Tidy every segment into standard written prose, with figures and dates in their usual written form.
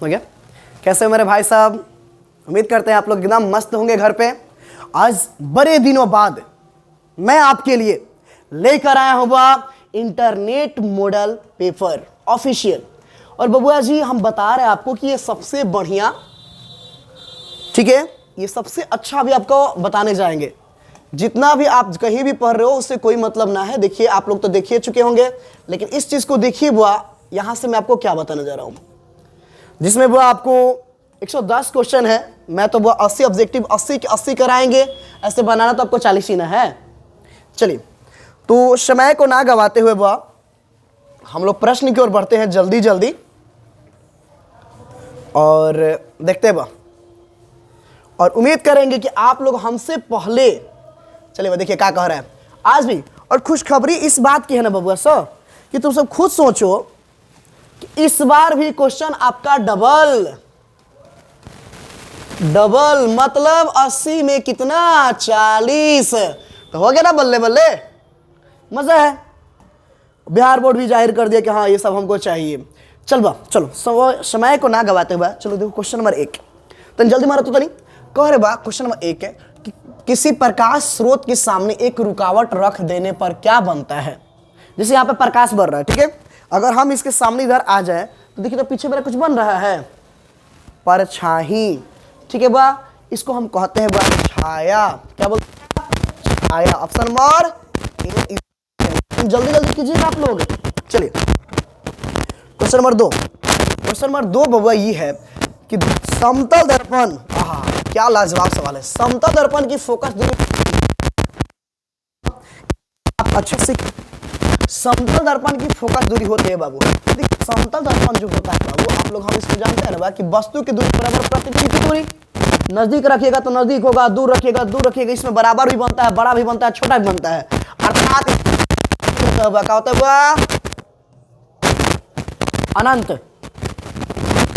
हो गया। कैसे हो मेरे भाई साहब? उम्मीद करते हैं आप लोग एकदम मस्त होंगे घर पे। आज बड़े दिनों बाद मैं आपके लिए लेकर आया हूँ इंटरनेट मॉडल पेपर ऑफिशियल। और बबुआ जी हम बता रहे हैं आपको कि ये सबसे बढ़िया, ठीक है, ये सबसे अच्छा भी आपको बताने जाएंगे। जितना भी आप कहीं भी पढ़ रहे हो उससे कोई मतलब ना है। देखिए आप लोग तो देखिए चुके होंगे, लेकिन इस चीज को देखिए बुआ, यहां से मैं आपको क्या बताने जा रहा हूं, जिसमें वो आपको 110 क्वेश्चन है। मैं तो वो 80 ऑब्जेक्टिव 80 के 80 कराएंगे। ऐसे बनाना तो आपको 40 ही ना है। चलिए तो समय को ना गवाते हुए वो हम लोग प्रश्न की ओर बढ़ते हैं जल्दी जल्दी और देखते हैं और उम्मीद करेंगे कि आप लोग हमसे पहले, चलिए वो देखिए क्या कह रहा है आज भी। और खुशखबरी इस बात की है ना बबुआ सर कि तुम सब खुद सोचो कि इस बार भी क्वेश्चन आपका डबल मतलब 80 में कितना 40 तो हो गया ना, बल्ले बल्ले मजा है। बिहार बोर्ड भी जाहिर कर दिया कि हाँ ये सब हमको चाहिए। चलो समय को ना गवाते हुए चलो देखो क्वेश्चन नंबर 1 तो जल्दी मारो तो नहीं कह रहे बा। क्वेश्चन नंबर 1 है कि किसी प्रकाश स्रोत के सामने एक रुकावट रख देने पर क्या बनता है। जैसे यहाँ पे प्रकाश बढ़ रहा है, ठीक है, अगर हम इसके सामने इधर आ जाए तो देखिए तो पीछे मेरा कुछ बन रहा है, परछाई, ठीक है बा। इसको हम कहते हैं बा छाया। क्या बोलते हैं? छाया। ऑप्शन नंबर जल्दी जल्दी कीजिएगा आप लोग। चलिए क्वेश्चन नंबर 2। क्वेश्चन नंबर 2 बबुआ ये है कि समतल दर्पण, क्या लाजवाब सवाल है। समतल दर्पण की फोकस दूरी आप अच्छे से, समतल दर्पण की फोकस दूरी होती है बाबू। समतल दर्पण जो होता है बाबू, आप लोग हम इसको जानते हैं ना कि वस्तु की दूरी बराबर प्रतिबिंब की दूरी। नजदीक रखिएगा तो नजदीक होगा, दूर रखिएगा दूर रखिएगा, इसमें बराबर भी बनता है, बड़ा भी बनता है, छोटा भी बनता है। अर्थात क्या होता है अनंत,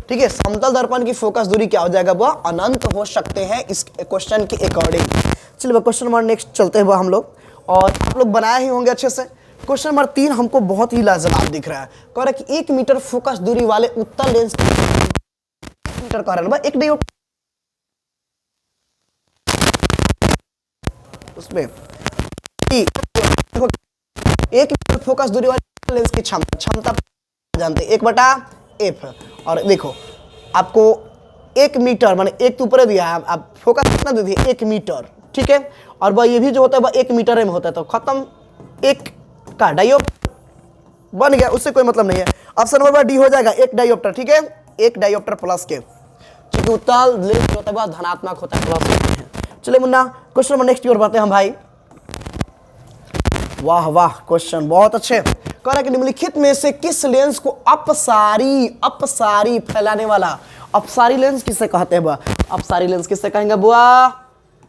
ठीक है। समतल दर्पण की फोकस दूरी क्या हो जाएगा वो अनंत हो सकते हैं इस क्वेश्चन के अकॉर्डिंग। चलिए क्वेश्चन नंबर नेक्स्ट चलते हैं हम लोग, और आप लोग बनाए ही होंगे अच्छे से। क्वेश्चन नंबर 3 हमको बहुत ही लाजवाब दिख रहा है। कह रहा है कि 1 मीटर फोकस दूरी वाले उत्तल लेंस मीटर कह रहा है एक डायोड, उसमें 1 मीटर फोकस दूरी वाले लेंस की क्षमता जानते हैं 1/f। और देखो आपको 1 मीटर माने एक तो ऊपर दिया है, आप फोकस कितना दे दिए 1 मीटर, ठीक है। और वह ये भी जो होता है वह 1 मीटर में होता है, तो खत्म, एक का डायोप्टर बन गया, उससे कोई मतलब नहीं है। ऑप्शन नंबर डी हो जाएगा 1 डायोप्टर, ठीक है, 1 डायोप्टर प्लस के, क्योंकि उत्तल लेंस होता है वह धनात्मक होता है, प्लस होता है। चलिए मुन्ना क्वेश्चन नंबर नेक्स्ट की ओर बढ़ते हैं हम भाई। वाह वाह क्वेश्चन बहुत अच्छे। कह रहा है कि निम्नलिखित में से किस लेंस को अपसारी फैलाने वाला, अपसारी लेंस किसे कहते हैं बुआ? अपसारी लेंस किसे कहेंगे बुआ?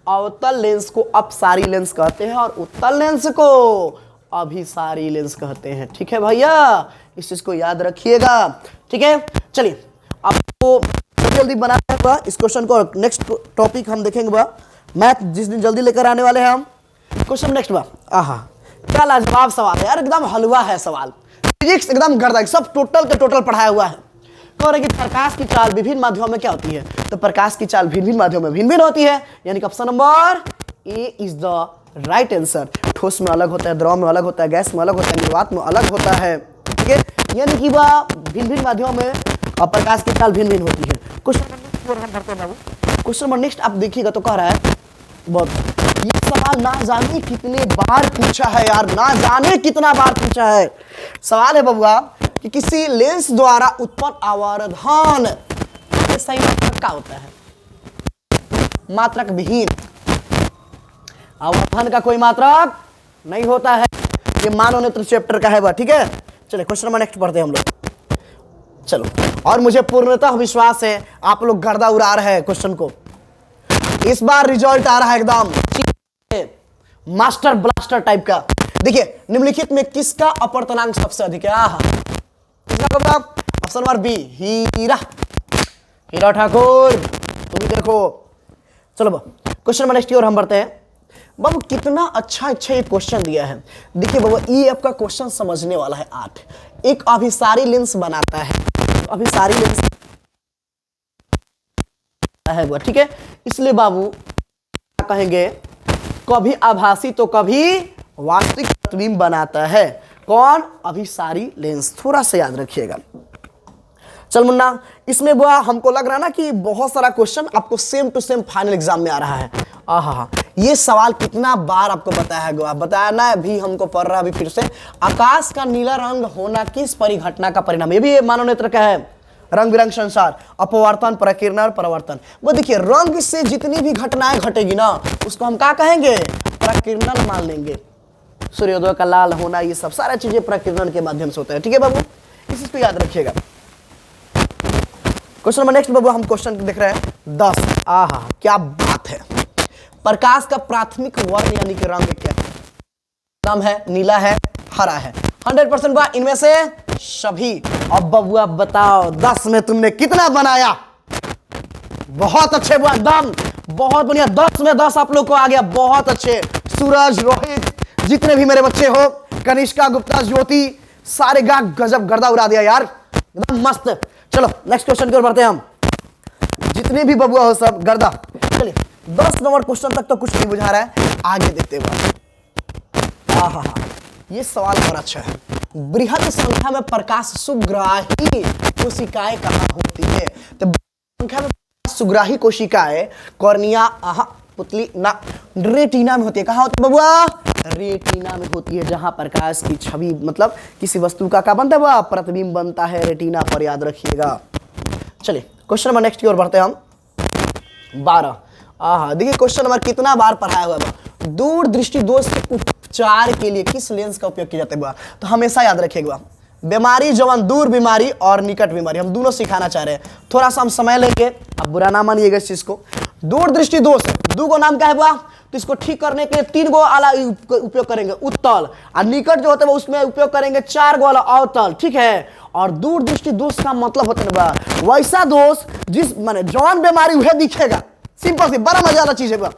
अवतल लेंस को अपसारी लेंस कहते हैं और उत्तल लेंस को अभिसारी लेंस कहते हैं, ठीक है भैया, इस चीज को याद रखिएगा, ठीक है। चलिए आपको जल्दी बनाना है इस क्वेश्चन को। नेक्स्ट टॉपिक हम देखेंगे बा मैथ, जिस दिन जल्दी लेकर आने वाले हैं हम। क्वेश्चन नेक्स्ट बा, क्या लाजवाब सवाल है यार, एकदम हलवा है सवाल, फिजिक्स एकदम गर्दा, सब टोटल के टोटल पढ़ाया हुआ है। कह रहे कि प्रकाश की चाल विभिन्न माध्यमों में क्या होती है, तो प्रकाश की चाल भिन्न भिन्न माध्यमों में भिन्न भिन्न होती है, यानी कि option number A is the right answer. ठोस में अलग होता है, द्रव में अलग होता है, गैस में अलग होता है, निर्वात में अलग होता है, ठीक है, यानी कि वह भिन्न भिन्न माध्यमों में प्रकाश की चाल भिन्न भिन्न होती है। क्वेश्चन नंबर नेक्स्ट आप देखिएगा तो कह रहा है बहुत, ये सवाल ना जाने कितने बार पूछा है यार, ना जाने कितना बार पूछा है। सवाल है बबुआ कि किसी लेंस द्वारा उत्पन्न आवर्धन सही मात्रक क्या होता है? मात्रक विहीन, आवर्धन का कोई मात्रक नहीं होता है। ये मानव नेत्र चैप्टर का है बा, ठीक है। चलिए क्वेश्चन नंबर नेक्स्ट पढ़ते हैं हम लोग। चलो, और मुझे पूर्णतः विश्वास है आप लोग गर्दा उड़ा रहे हैं क्वेश्चन को। इस बार रिजल्ट आ रहा है एकदम मास्टर ब्लास्टर टाइप का। देखिए निम्नलिखित में किसका अपवर्तनांक सबसे अधिक है? ऑप्शन नंबर बी हीरा ठाकुर, तुम भी देखो। चलो क्वेश्चन नंबर नेक्स्ट की ओर हम बढ़ते हैं। बाबू कितना अच्छा ये क्वेश्चन दिया है। देखिए बाबू ये आपका क्वेश्चन समझने वाला है। 8 एक अभिसारी लेंस बनाता है, अभिसारी लेंस है वो, ठीक है। इसलिए बाबू क्या कहेंगे, कभी आभासी तो कभी वास्तविक प्रतिबिंब बनाता है कौन, अभिसारी लेंस। थोड़ा सा याद रखिएगा। चल मुन्ना, इसमें बुआ हमको लग रहा है ना कि बहुत सारा क्वेश्चन आपको same to same final exam में आ रहा है। आहा, ये सवाल कितना बार आपको बताया है बुआ, बताया ना, अभी हमको पढ़ रहा है अभी फिर से। आकाश का नीला रंग होना किस परिघटना का परिणाम, ये भी मानव नेत्र का है। रंग बिरंग संसार, अपवर्तन, प्रकीर्णन, परिवर्तन। वो देखिए, रंग से जितनी भी घटनाएं घटेगी ना, उसको हम क्या कहेंगे, प्रकीर्णन मान लेंगे। सूर्योदय का लाल होना, ये सब सारा चीजें प्रकीर्णन के माध्यम से होता है, ठीक है बाबू, इस चीज को याद रखिएगा। क्वेश्चन नंबर नेक्स्ट बाबू, हम क्वेश्चन देख रहे हैं 10। आहा, क्या बात है। प्रकाश का प्राथमिक वर्ण यानी कि रंग क्या है, नाम है, नीला है, हरा है। 100% बुआ इनमें से सभी। अब बबुआ बताओ 10 में तुमने कितना बनाया, बहुत अच्छे बुआ, एकदम बहुत बढ़िया, 10 में 10 आप लोग को आ गया, बहुत अच्छे। सूरज, रोहित, जितने भी मेरे बच्चे हो, कनिष्का, गुप्ता, ज्योति, सारे गा गजब गर्दा उड़ा दिया यार, एकदम मस्त। चलो नेक्स्ट क्वेश्चन की ओर बढ़ते हैं हम, जितने भी बबुआ हो सब गर्दा। चलिए 10 नंबर क्वेश्चन तक तो कुछ नहीं बुझा रहा है, आगे देखते हुए। आहा, ये सवाल और अच्छा है। बृहद संख्या में प्रकाश सुग्राही कोशिकाएं कहाँ होती है, तो संख्या में सुग्राही कोशिकाएं कॉर्निया, पुतली ना, रेटिना में होती है। कहाँ होती है बबुआ, रेटिना में होती है, जहां प्रकाश की छवि मतलब किसी वस्तु का क्या बनता है वह प्रतिबिंब बनता है, रेटिना पर, याद रखिएगा। चलिए क्वेश्चन नंबर नेक्स्ट की ओर बढ़ते हैं हम, 12। आहा, देखिए क्वेश्चन नंबर कितना बार पढ़ाया हुआ है। दूरदृष्टि दोष के उपचार के लिए किस लेंस का उपयोग किया जाता है, तो हमेशा याद रखिएगा। बीमारी जवान, दूर बीमारी और निकट बीमारी, हम दोनों सिखाना चाह रहे हैं। थोड़ा सा हम समय लेंगे, अब बुरा ना मानिएगा इस चीज को। दूरदृष्टि दोष, दो को नाम क्या है बुआ, तो इसको ठीक करने के लिए 3 गो आला उपयोग करेंगे, उत्तल, और निकट जो होता है उसमें उपयोग करेंगे 4 गो आला, अवतल, ठीक है। और दूरदृष्टि दोष का मतलब होता है बा वैसा दोष जिस माने जवान बीमारी वह दिखेगा, सिंपल सी, बड़ा मजा वाला चीज है बा।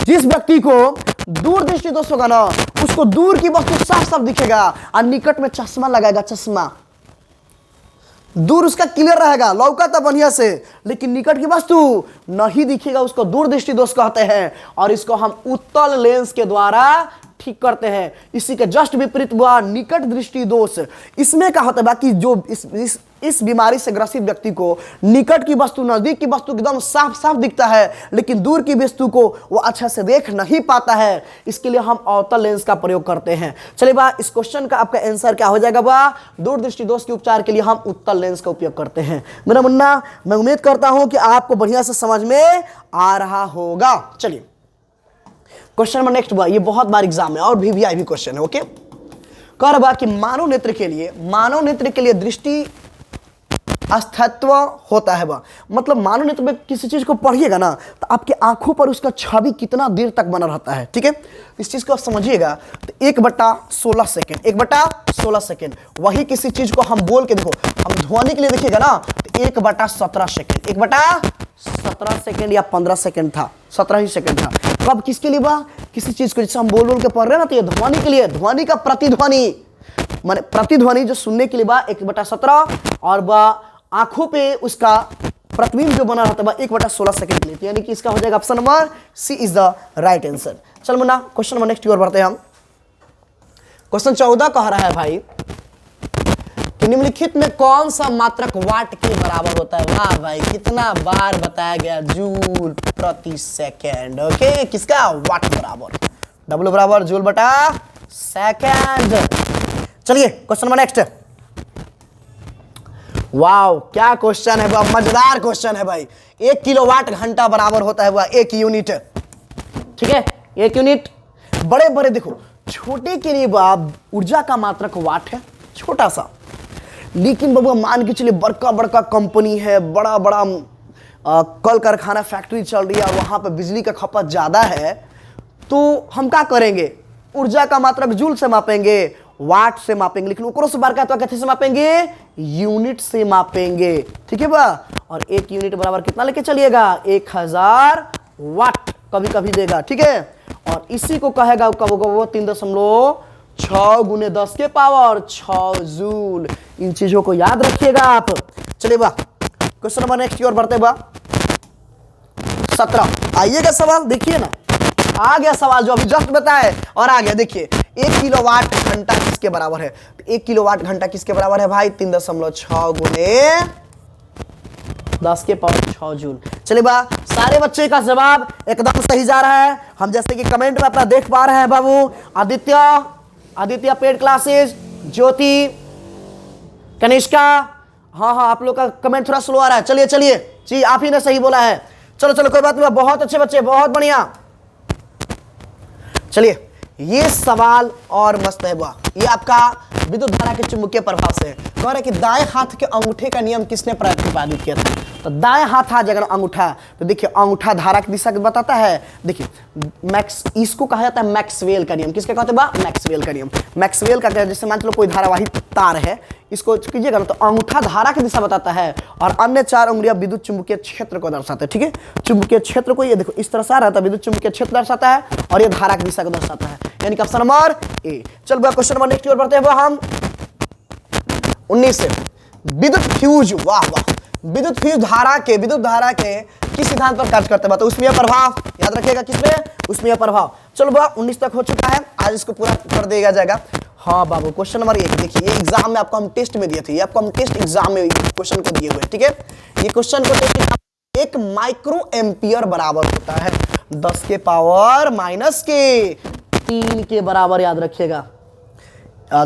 जिस व्यक्ति को दूरदृष्टि दोष होगा ना, उसको दूर की वस्तु साफ साफ दिखेगा, और निकट में चश्मा लगाएगा, चश्मा, दूर उसका क्लियर रहेगा, लौका तो बढ़िया से, लेकिन निकट की वस्तु नहीं दिखेगा, उसको दूरदृष्टि दोष कहते हैं। और इसको हम उत्तल लेंस के द्वारा ठीक करते हैं। इसी के जस्ट विपरीत हुआ निकट दृष्टि दोष। इसमें क्या होता है बाकी जो इस बीमारी से ग्रसित व्यक्ति को निकट की वस्तु, नजदीक की वस्तु एकदम साफ साफ दिखता है, लेकिन दूर की वस्तु को वो अच्छा से देख नहीं पाता है। इसके लिए हम अवतल लेंस का प्रयोग करते हैं। चलिए बा, इस क्वेश्चन का आपका आंसर क्या हो जाएगा बा, दूरदृष्टि दोष के उपचार के लिए हम उत्तल लेंस का उपयोग करते हैं। मेरा मुन्ना, मैं उम्मीद करता हूं कि आपको बढ़िया से समझ में आ रहा होगा। चलिए क्वेश्चन नंबर नेक्स्ट हुआ, ये बहुत बार एग्जाम में और भी वीआईपी क्वेश्चन है, ओके। कह रहा कि मानव नेत्र के लिए दृष्टि अस्तित्व होता है, मतलब मानव नेत्र में किसी चीज को पढ़िएगा ना, तो आपके आंखों पर उसका छवि कितना देर तक बना रहता है, ठीक है। इस चीज को आप समझिएगा, तो 1/16 सेकेंड, 1/16 सेकेंड। वही किसी चीज को हम बोल के देखो, हम ध्वनि के लिए देखिएगा ना, तो 1/17 सेकेंड, 1/17 सेकेंड या 15 सेकेंड था, 17 ही सेकेंड था। कब किसके लिए बा, किसी चीज को जैसे हम बोल के पढ़ रहे हैं ना, तो ये ध्वनि के लिए, ध्वनि का प्रतिध्वनि माने प्रतिध्वनि जो सुनने के लिए बा 1/17, और बा आंखों पे उसका प्रतिबिंब जो बना रहता है 1/16 सेकंड के लिए, यानी कि इसका हो जाएगा option number C is the right answer. चल मुन्ना, क्वेश्चन नंबर नेक्स्ट की ओर बढ़ते हैं हम। क्वेश्चन 14 कह रहा है भाई कि निम्नलिखित में कौन सा मात्रक वाट के बराबर होता है। वाह भाई, कितना बार बताया गया, जूल प्रति सेकेंड, ओके। किसका, वाट बराबर, डब्ल्यू बराबर जूल बटा सेकेंड। चलिए क्वेश्चन नंबर नेक्स्ट। वाओ, क्या क्वेश्चन है, मजेदार क्वेश्चन है भाई। 1 किलोवाट घंटा बराबर होता है वह 1 यूनिट, ठीक है, 1 यूनिट। बड़े बड़े देखो, छोटे के लिए ऊर्जा का मात्रक वाट है, छोटा सा, लेकिन बाबू मान के चलिए बड़का बड़का कंपनी है, बड़ा बड़ा कल कारखाना फैक्ट्री चल रही है, वहां पर बिजली का खपत ज्यादा है, तो हम क्या करेंगे, ऊर्जा का मात्रक जूल से मापेंगे, वाट से मापेंगे, लेकिन ऊपर से बार का तो कैसे से मापेंगे, यूनिट से मापेंगे, ठीक है बा। और 1 यूनिट बराबर कितना लेके चलिएगा, 1000 वाट कभी कभी देगा, ठीक है। और इसी को कहेगा कब वो 3.6 गुने 10 के पावर 6 जूल। इन चीजों को याद रखिएगा आप। चलिए बा, क्वेश्चन नंबर नेक्स्ट की ओर बढ़ते बा। 17। आइएगा सवाल, देखिए ना, आ गया सवाल जो अभी जस्ट बताए और आ गया। देखिए 1 किलोवाट घंटा किसके बराबर है? 1 किलोवाट घंटा किसके बराबर है भाई? 3.6 गुने 10 के पावर 6 जूल। चलिए बा, सारे बच्चे का जवाब एकदम सही जा रहा है। हम जैसे कि कमेंट में अपना देख पा रहे हैं बाबू, आदित्य पेड क्लासेस, ज्योति, कनिष्का, हाँ हाँ आप लोग का कमेंट थोड़ा स्लो आ रहा है। चलिए चलिए जी, आप ही ने सही बोला है। चलो चलो कोई बात नहीं, बहुत अच्छे बच्चे, बहुत बढ़िया। चलिए ये सवाल और मस्त है बा, ये आपका विद्युत धारा के चुंबकीय प्रभाव से है। कह रहा है कि दाएं हाथ के अंगूठे का नियम किसने प्रतिपादित किया था? तो दाएं हाथ आ जाएगा अंगूठा, तो देखिए अंगूठा धारा की दिशा बताता है। देखिए इसको कहा जाता है मैक्सवेल का नियम। किसके कहते हैं बा? मैक्सवेल का नियम। मैक्सवेल का क्या, जैसे मान लो कोई धारावाही तार है, इसको कीजिएगा ना, तो अंगूठा धारा की दिशा बताता है और अन्य 4 उंगलियां विद्युत चुंबकीय क्षेत्र को दर्शाते हैं। ठीक है, चुंबकीय क्षेत्र को ये देखो इस तरह से आ रहा था, विद्युत चुंबकीय क्षेत्र दर्शाता है और ये धारा की दिशा को दर्शाता है, यानी कि ऑप्शन नंबर ए। चल क्वेश्चन नंबर नेक्स्ट की ओर बढ़ते हैं हम 19 से। विद्युत फ्यूज, वाह वाह, विद्युत फ्यूज विद्युत धारा के किस सिद्धांत पर कार्य करते हैं? तो उसमें प्रभाव, याद रखिएगा किसमें? उसमें प्रभाव। चलो बा 19 तक हो चुका है, आज इसको पूरा कर दिया जाएगा। हाँ बाबू, क्वेश्चन नंबर 1 देखिए, ये एग्जाम में आपको हम टेस्ट में दिए थे, ये आपको हम टेस्ट एग्जाम में क्वेश्चन को दिए हुए। ठीक है, ये क्वेश्चन को टेस्ट 1 माइक्रो एम्पियर बराबर होता है 10 के पावर माइनस के 3 के बराबर, याद रखिएगा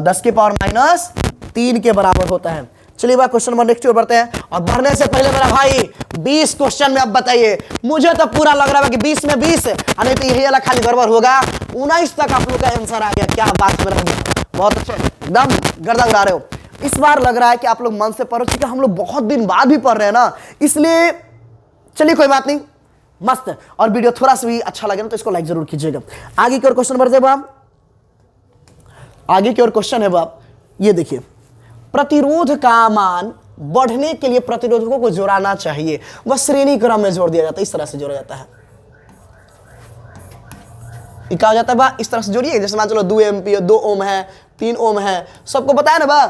10 के पावर माइनस 3 के बराबर होता है। चलिए बात क्वेश्चन नंबर नेक्स्ट बढ़ते हैं। और बढ़ने से पहले मेरा भाई 20 क्वेश्चन में अब बताइए, मुझे तो पूरा लग रहा है कि 20 में 20 नहीं तो यही वाला खाली गड़बड़ होगा। 19 तक आप लोग का आंसर आ गया, क्या बात मेरा, बहुत अच्छे, एकदम गर्दा उड़ा रहे हो। इस बार लग रहा है कि आप लोग मन से पढ़ चुके, हम लोग बहुत दिन बाद भी पढ़ रहे हैं ना, इसलिए चलिए कोई बात नहीं, मस्त। और वीडियो थोड़ा सा भी अच्छा लगे ना तो इसको लाइक जरूर कीजिएगा। आगे की ओर क्वेश्चन बढ़ते हैं बाप, आगे की ओर क्वेश्चन है बाप, ये देखिए, प्रतिरोध का मान बढ़ने के लिए प्रतिरोधकों को जोड़ना चाहिए, वह श्रेणी क्रम में जोड़ दिया जाता है, इस तरह से जोड़ा जाता है। क्या हो जाता है बा? इस तरह से जोड़िए, जैसे मान चलो 2 एम्पियर 2 ओम है, 3 ओम है, सबको पता है ना बा?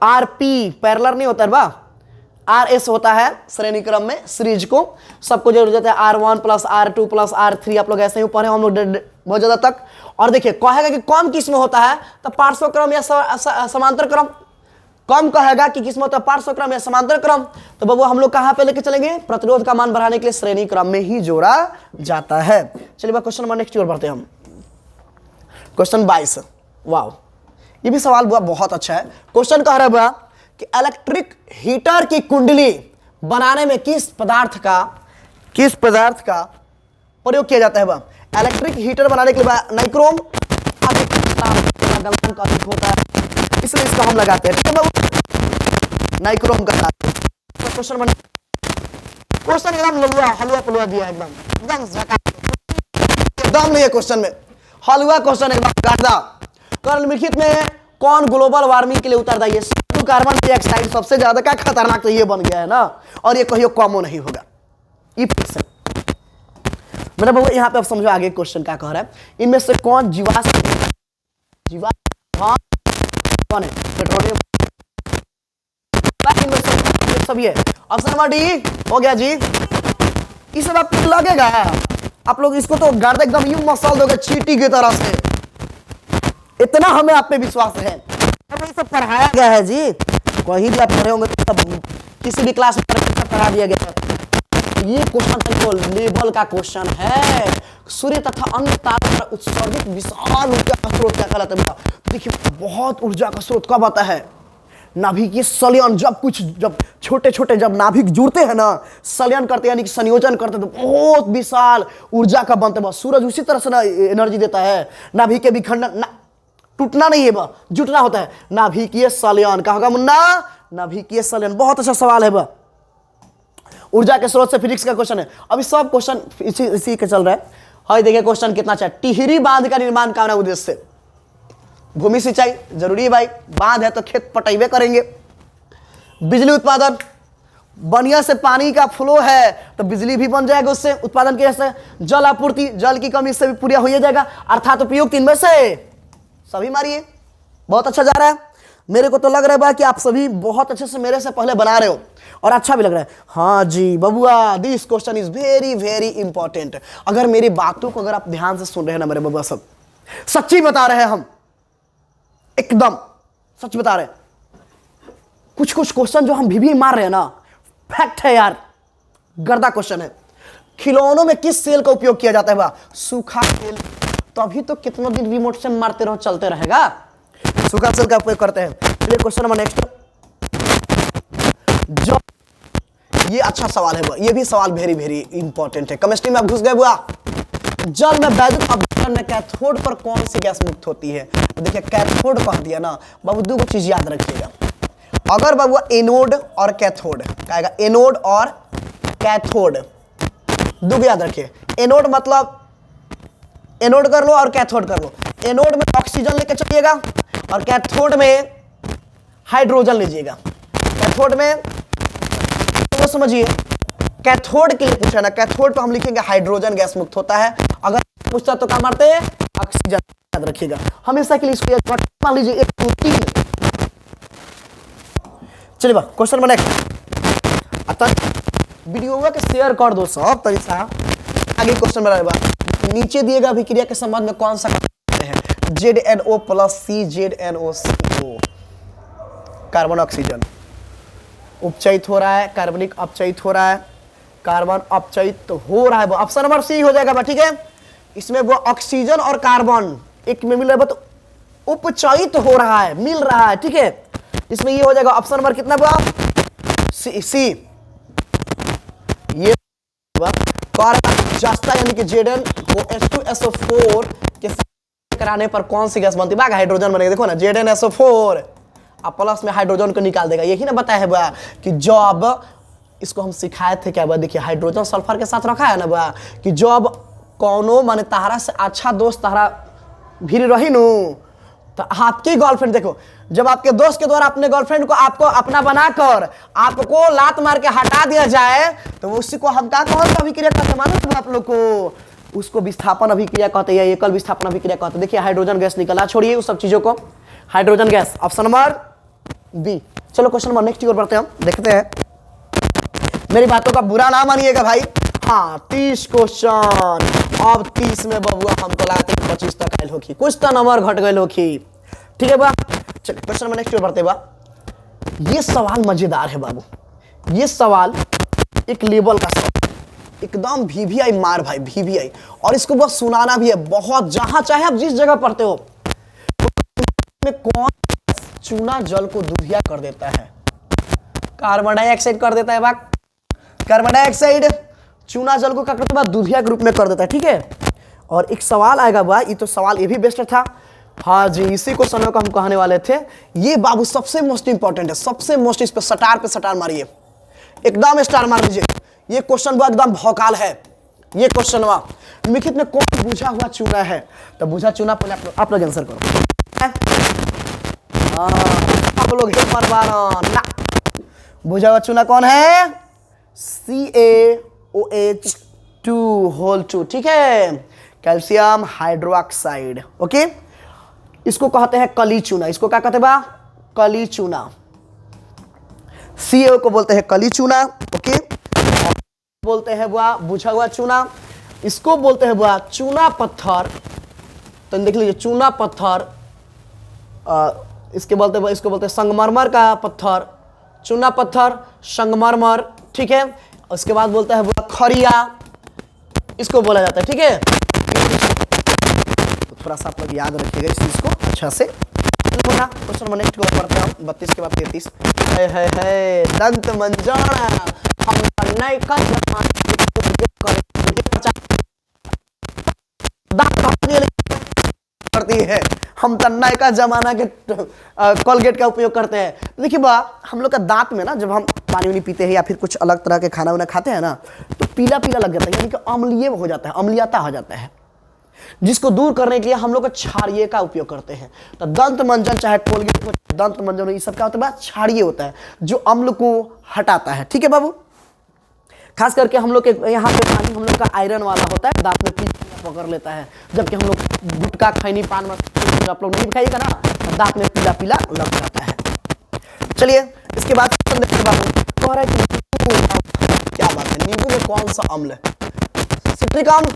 आरपी पैरेलल नहीं होता है बा, आरएस होता है श्रेणी क्रम में, सीरीज को सबको जोड़ देता है, R1 plus R2 plus R3, आप लोग ऐसे ही पढ़े हम लोग बहुत ज्यादा तक। और देखिए कहेगा कि कम किस में होता है, तो पार्श्व क्रम या समांतर क्रम। कम कहेगा कि किस में होता है, पार्श्व क्रम या समांतर क्रम, तो बाबू हम लोग कहां पे लेके चलेंगे? प्रतिरोध का मान बढ़ाने के लिए श्रेणी क्रम में ही जोड़ा जाता है। चलिए बा क्वेश्चन नंबर नेक्स्ट की ओर बढ़ते हैं हम, क्वेश्चन 22। वाह, ये भी सवाल बुआ बहुत अच्छा है। क्वेश्चन कह रहा है बुआ कि इलेक्ट्रिक हीटर की कुंडली बनाने में किस पदार्थ का प्रयोग किया जाता है बा? इलेक्ट्रिक हीटर बनाने के लिए नाइक्रोम अधिक होता है, इसलिए इसका हम लगाते हैं। ठीक है बाबू, नाइक्रोम का क्वेश्चन एकदम हलवा पुलवा दिया, एकदम नहीं है क्वेश्चन में, हलवा क्वेश्चन एकदम गाढ़ा। तो निम्नलिखित में कौन ग्लोबल वार्मिंग के लिए उत्तरदायी है? कार्बन डाइऑक्साइड सबसे ज्यादा क्या खतरनाक तो ये बन गया है ना, और ये कहियो कॉमन नहीं होगा, ये फिक्स है। मेरा बाबू यहाँ पे अब समझो आगे क्वेश्चन क्या कह रहा है, इनमें से कौन जीवाश्म कौन है? पेट्रोलियम, सब ये ऑप्शन नंबर डी हो गया जी। इस सब आपको लगेगा, आप लोग इसको तो गर्द एकदम यूं मसल दोगे चींटी की तरह से, इतना हमें आप पे विश्वास है। अब ये सब पढ़ाया गया है जी, कहीं भी आप पढ़े होंगे तो सब किसी भी क्लास में पढ़ा दिया गया है। ये क्वेश्चन लेवल का क्वेश्चन है। सूर्य तथा अन्य तारों पर उत्सर्जित विशाल ऊर्जा का स्रोत क्या कहलाता है? देखिए बहुत ऊर्जा का स्रोत कब आता है? नाभिकीय संलयन, जब छोटे छोटे जब नाभिक जुड़ते हैं ना, संलयन करते हैं यानी कि संयोजन करते हैं, तो बहुत विशाल ऊर्जा का बनते हैं। सूरज उसी तरह से ना एनर्जी देता है। नाभिकीय विखंडन, टूटना नहीं है, जुटना होता है। नाभिकीय संलयन कहा होगा मुन्ना? नाभिकीय संलयन, बहुत अच्छा सवाल है। ऊर्जा के स्रोत से फिजिक्स का क्वेश्चन है। अभी सब क्वेश्चन इसी के चल रहा है। हाय देखिए क्वेश्चन कितना अच्छा है। टिहरी बांध का निर्माण कामना उद्देश्य से, भूमि सिंचाई जरूरी है भाई, बांध है तो खेत पटेबे करेंगे। बिजली उत्पादन, बढ़िया से पानी का फ्लो है तो बिजली भी बन जाएगा उससे, उत्पादन की जैसे। जल आपूर्ति, जल की कमी से भी पूरा हो जाएगा, अर्थात उपयुक्त इनमें से सभी मारिए, बहुत अच्छा जा रहा है। मेरे को तो लग रहा है बा कि आप सभी बहुत अच्छे से मेरे से पहले बना रहे हो और अच्छा भी लग रहा है। हाँ जी बबुआ, this question is very very important. अगर मेरी बातों को अगर आप ध्यान से सुन रहे हैं ना मेरे बबुआ, सब सच्ची बता रहे हैं, हम एकदम सच बता रहे हैं। कुछ कुछ क्वेश्चन जो हम भी मार रहे हैं ना, फैक्ट है यार, गर्दा क्वेश्चन है। खिलौनों में किस सेल का उपयोग किया जाता है बा? सूखा सेल। तो अभी तो कितना दिन रिमोट से मारते रहो, चलते रहेगा। सूखा सेल का उपयोग करते हैं। चलिए क्वेश्चन नंबर नेक्स्ट। जो ये अच्छा सवाल है बा, ये भी सवाल वेरी वेरी इंपॉर्टेंट है। केमिस्ट्री में आप घुस गए बुआ। जल में वैद्युत अपघटन में कैथोड पर कौन सी गैस मुक्त होती है? तो देखिए कैथोड कह दिया ना बाबू, दो चीज याद रखिएगा। अगर बाबू एनोड और कैथोड कहेगा, एनोड और कैथोड दो याद रखिए। एनोड मतलब एनोड कर लो और कैथोड कर लो। एनोड में ऑक्सीजन लेके चलिएगा और कैथोड में हाइड्रोजन लीजिएगा। कैथोड में तो समझिए, कैथोड के लिए पूछा ना, कैथोड पे हम लिखेंगे हाइड्रोजन गैस मुक्त होता है। अगर पूछता तो क्या मारते हैं? ऑक्सीजन। याद रखिएगा हमेशा के लिए इसको मान लीजिए 1 2 3। चलिए बा क्वेश्चन नंबर नेक्स्ट। वीडियो के शेयर कर दो सब तरीका। आगे क्वेश्चन में रहेगा, नीचे दिएगा अभिक्रिया के संबंध में कौन सा है? ZNO plus CZNO carbon oxygen उपचयित हो रहा है, कार्बनिक अपचयित हो रहा है, कार्बन अपचयित हो रहा है। वो ऑप्शन नंबर सी हो जाएगा, ठीक है। इसमें वो ऑक्सीजन और कार्बन एक में मिल रहा है तो उपचयित हो रहा है, मिल रहा है, ठीक है। इसमें ये हो जाएगा ऑप्शन नंबर कितना हुआ? सी। ये जस्ता यानी कि ZnOH2SO4 के कराने पर कौन सी गैस बनती है? हाइड्रोजन बनेगा। देखो ना ZnSO4 अब प्लस में हाइड्रोजन को निकाल देगा। यही ना बताया है बा कि जब इसको हम सिखाए थे क्या बा, देखिए हाइड्रोजन सल्फर के साथ रखा है ना बा कि जब कौनो माने तारा से अच्छा दोस्त तारा भी रही नु तो आपकी गर्लफ्रेंड, देखो जब आपके दोस्त के द्वारा अपने गर्लफ्रेंड को आपको अपना बनाकर आपको लात मार के हटा दिया जाए तो उसी को हम क्या कौन सा अभिक्रिया कहते हैं मालूम है आप लोग को? उसको विस्थापन अभिक्रिया कहते हैं या एकल विस्थापन अभिक्रिया कहते हैं। देखिए हाइड्रोजन गैस निकला, छोड़िए उस सब चीजों को, hydrogen gas option number B. चलो क्वेश्चन नंबर नेक्स्ट की ओर बढ़ते हैं, हम देखते हैं। मेरी बातों का बुरा ना मानिएगा भाई। हाँ 30 क्वेश्चन, अब 30 में बबुआ हमको लगता है 25 तक आयल होगी, कुछ तो नंबर घट गए होगी, ठीक है बा। चलिए क्वेश्चन नंबर नेक्स्ट की ओर बढ़ते बा। ये सवाल मजेदार है बाबू, ये सवाल एक लेवल का सवाल, एकदम VVI मार भाई, VVI। और इसको बस सुनाना भी है बहुत, जहां चाहे आप जिस जगह पढ़ते हो। में कौन चूना जल को दूधिया कर देता है? कार्बन डाइऑक्साइड कर देता है बा। कार्बन डाइऑक्साइड चूना जल को क्या करता है? दूधिया के रूप में कर देता है, ठीक है। और एक सवाल आएगा बा, ये तो सवाल ये भी बेस्ट था। हाँ जी, इसी को समय को हम कहने वाले थे। ये बाबू सबसे मोस्ट इंपॉर्टेंट है, सबसे मोस्ट। इस पे सटार मारिए, एकदम स्टार मार लीजिए। ये क्वेश्चन वो एकदम भौकाल है। ये क्वेश्चन हुआ निम्नलिखित में कौन बुझा हुआ चूना है? तो बुझा चूना पहले आप लोग आंसर करो। आप लोग ना बुझा हुआ चूना कौन है? CaOH2 ठीक है, कैल्शियम हाइड्रोक्साइड। ओके, इसको कहते हैं कली चूना। इसको क्या कहते हैं बा? कली चूना। CaO को बोलते हैं कली चूना। ओके, बोलते हैं बुआ बुझा हुआ चूना। इसको बोलते हैं बुआ चूना पत्थर। तो देख लीजिए चूना पत्थर, इसको बोलते हैं संगमरमर का पत्थर, चूना पत्थर, संगमरमर, ठीक है। उसके बाद बोलता है बुआ खरिया, इसको बोला जाता है, ठीक है। तो थोड़ा सा आप लोग याद रखिएगा इस चीज को अच्छा से। क्वेश्चन नंबर नेक्स्ट को पढ़ते हैं 32 के बाद 33। है दंत मंजन हम नए का करती है। हम तन्नाई का जमाना के कोलगेट का उपयोग करते हैं। देखिए बा, हम लोग का दांत में ना जब हम पानी वानी पीते हैं या फिर कुछ अलग तरह के खाना वाना खाते हैं ना तो पीला पीला लग जाता है, यानी कि अम्लीय हो जाता है, अम्लीयता हो जाता है, जिसको दूर करने के लिए हम लोग क्षारीय का उपयोग करते हैं। तो दंत मंजन चाहे कोलगेट हो, दंत मंजन हो, ये सब क्या होता है? क्षारीय होता है जो अम्ल को हटाता है, ठीक है बाबू। खास करके हम लोग के यहाँ पे पानी हम लोग का आयरन वाला होता है, दांत में पीला पकड़ लेता है। जबकि हम लोग गुटखा खैनी पान आप लोग नहीं खाइएगा ना, दांत में पीला पीला लग जाता है। चलिए इसके बाद देखते हैं बाबू, कह रहा है कि क्या बात है, नींबू में कौन सा अम्ल है? सिट्रिक अम्ल,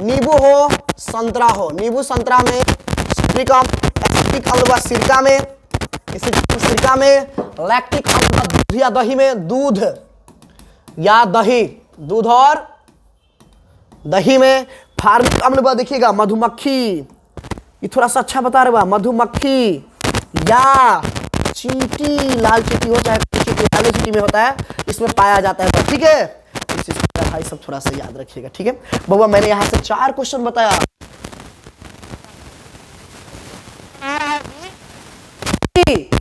नींबू हो संतरा हो, नींबू संतरा में सिट्रिक अम्ल, एसिटिक अम्ल व सिरका में, सिरका में लैक्टिक अम्ल दूध या दही में, दूध या दही, दूध और दही में, फार्मिक अम्ल व देखिएगा मधुमक्खी, ये थोड़ा सा अच्छा बता रहे बा, मधुमक्खी या चींटी, लाल चींटी हो चाहे चींटी, लाल चींटी में होता है, इसमें पाया जाता है, ठीक है। इस चीज को भाई सब थोड़ा सा याद रखिएगा, ठीक है बबुआ। मैंने यहां से 4 क्वेश्चन बताया,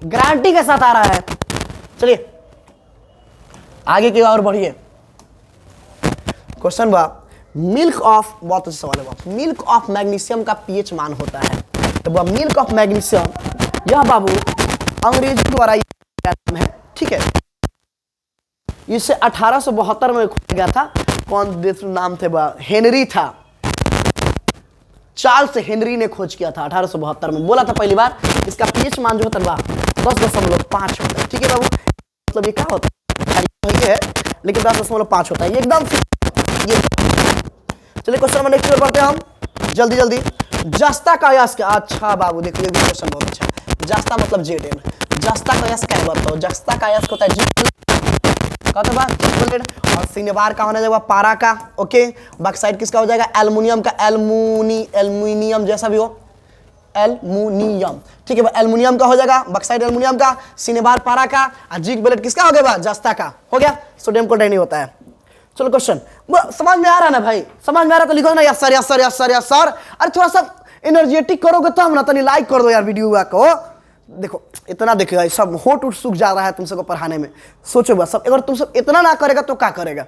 गारंटी के साथ आ रहा है। चलिए आगे की और बढ़िए। क्वेश्चन बा मिल्क ऑफ, बहुत अच्छा सवाल है बाबू, मिल्क ऑफ मैग्नीशियम का पीएच मान होता है। तो मिल्क ऑफ मैग्नीशियम, यह बाबू अंग्रेजों द्वारा है, ठीक है। इसे 1872 में खोजा गया था। कौन नाम थे बा? हेनरी था, चार्ल्स हेनरी ने खोज किया था 1872 में। बोला था पहली बार इसका पीएच मान जो होता है 10.5 होता है, ठीक है बाबू। मतलब ये क्या होता है, लेकिन 10.5 होता है, ये एकदम ये। चलिए क्वेश्चन नंबर नेक्स्ट पढ़ते हैं हम जल्दी जल्दी। जस्ता का यश क्या? अच्छा बाबू देखिए क्वेश्चन बहुत अच्छा। जस्ता मतलब जेड, जस्ता का यश क्या बताओ? जस्ता का यश होता है जी, और सिनेबार का होना जाएगा पारा का, ओके। बॉक्साइट किसका हो जाएगा? एल्युमिनियम का, एल्युमिनियम जैसा भी हो, एल्युमिनियम, ठीक है। एल्युमिनियम का हो जाएगा, बॉक्साइट एल्युमिनियम का, सिनेबार पारा का, और जिंक ब्लेड किसका हो गया? जस्ता का हो गया। सोडियम क्लोराइड नहीं होता है। चलो क्वेश्चन समझ में आ रहा है ना भाई? समझ में आ रहा तो लिखो ना yes sir, yes sir, yes sir, yes sir. अरे थोड़ा सा एनर्जेटिक करोगे तो हम ना, तनी लाइक कर दो यार वीडियो को। देखो इतना देखिएगा, सब होठ उठ सूख जा रहा है तुम सबको पढ़ाने में। सोचो बस, सब अगर तुम सब इतना ना करेगा तो क्या करेगा?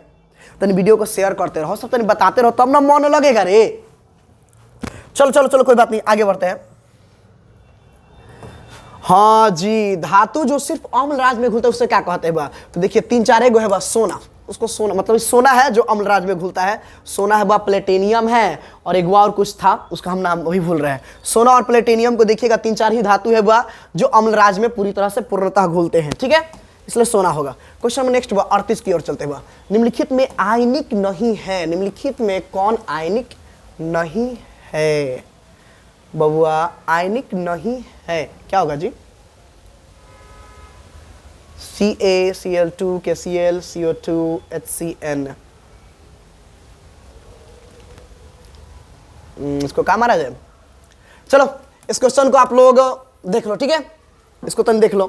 तनी वीडियो को शेयर करते रहो, सब तनी बताते रहो, तब ना मन लगेगा रे। चलो चलो चलो कोई बात नहीं, आगे बढ़ते हैं। हाँ जी, धातु जो सिर्फ अम्लराज में घुलता है उससे क्या कहते हैं? तो देखिए 3-4 एगो है बस। सोना, उसको सोना मतलब सोना है जो अम्लराज में घुलता है, सोना है, प्लेटिनियम है, और एक और कुछ था उसका हम नाम अभी भूल रहे हैं। सोना और प्लेटिनियम को देखिएगा 3-4 ही धातु है जो अम्लराज में पूरी तरह से पूर्णतः घुलते हैं, ठीक है, इसलिए सोना होगा। क्वेश्चन में नेक्स्ट 38 की ओर चलते हुआ। निम्नलिखित में आयनिक नहीं है, निम्नलिखित में कौन आयनिक नहीं है बबुआ? आयनिक नहीं है, क्या होगा जी? Ca, Cl2, KCl, CO2, HCN। इसको कहाँ मारा जाए? चलो इस क्वेश्चन को आप लोग देख लो, ठीक है, इसको तुम देख लो,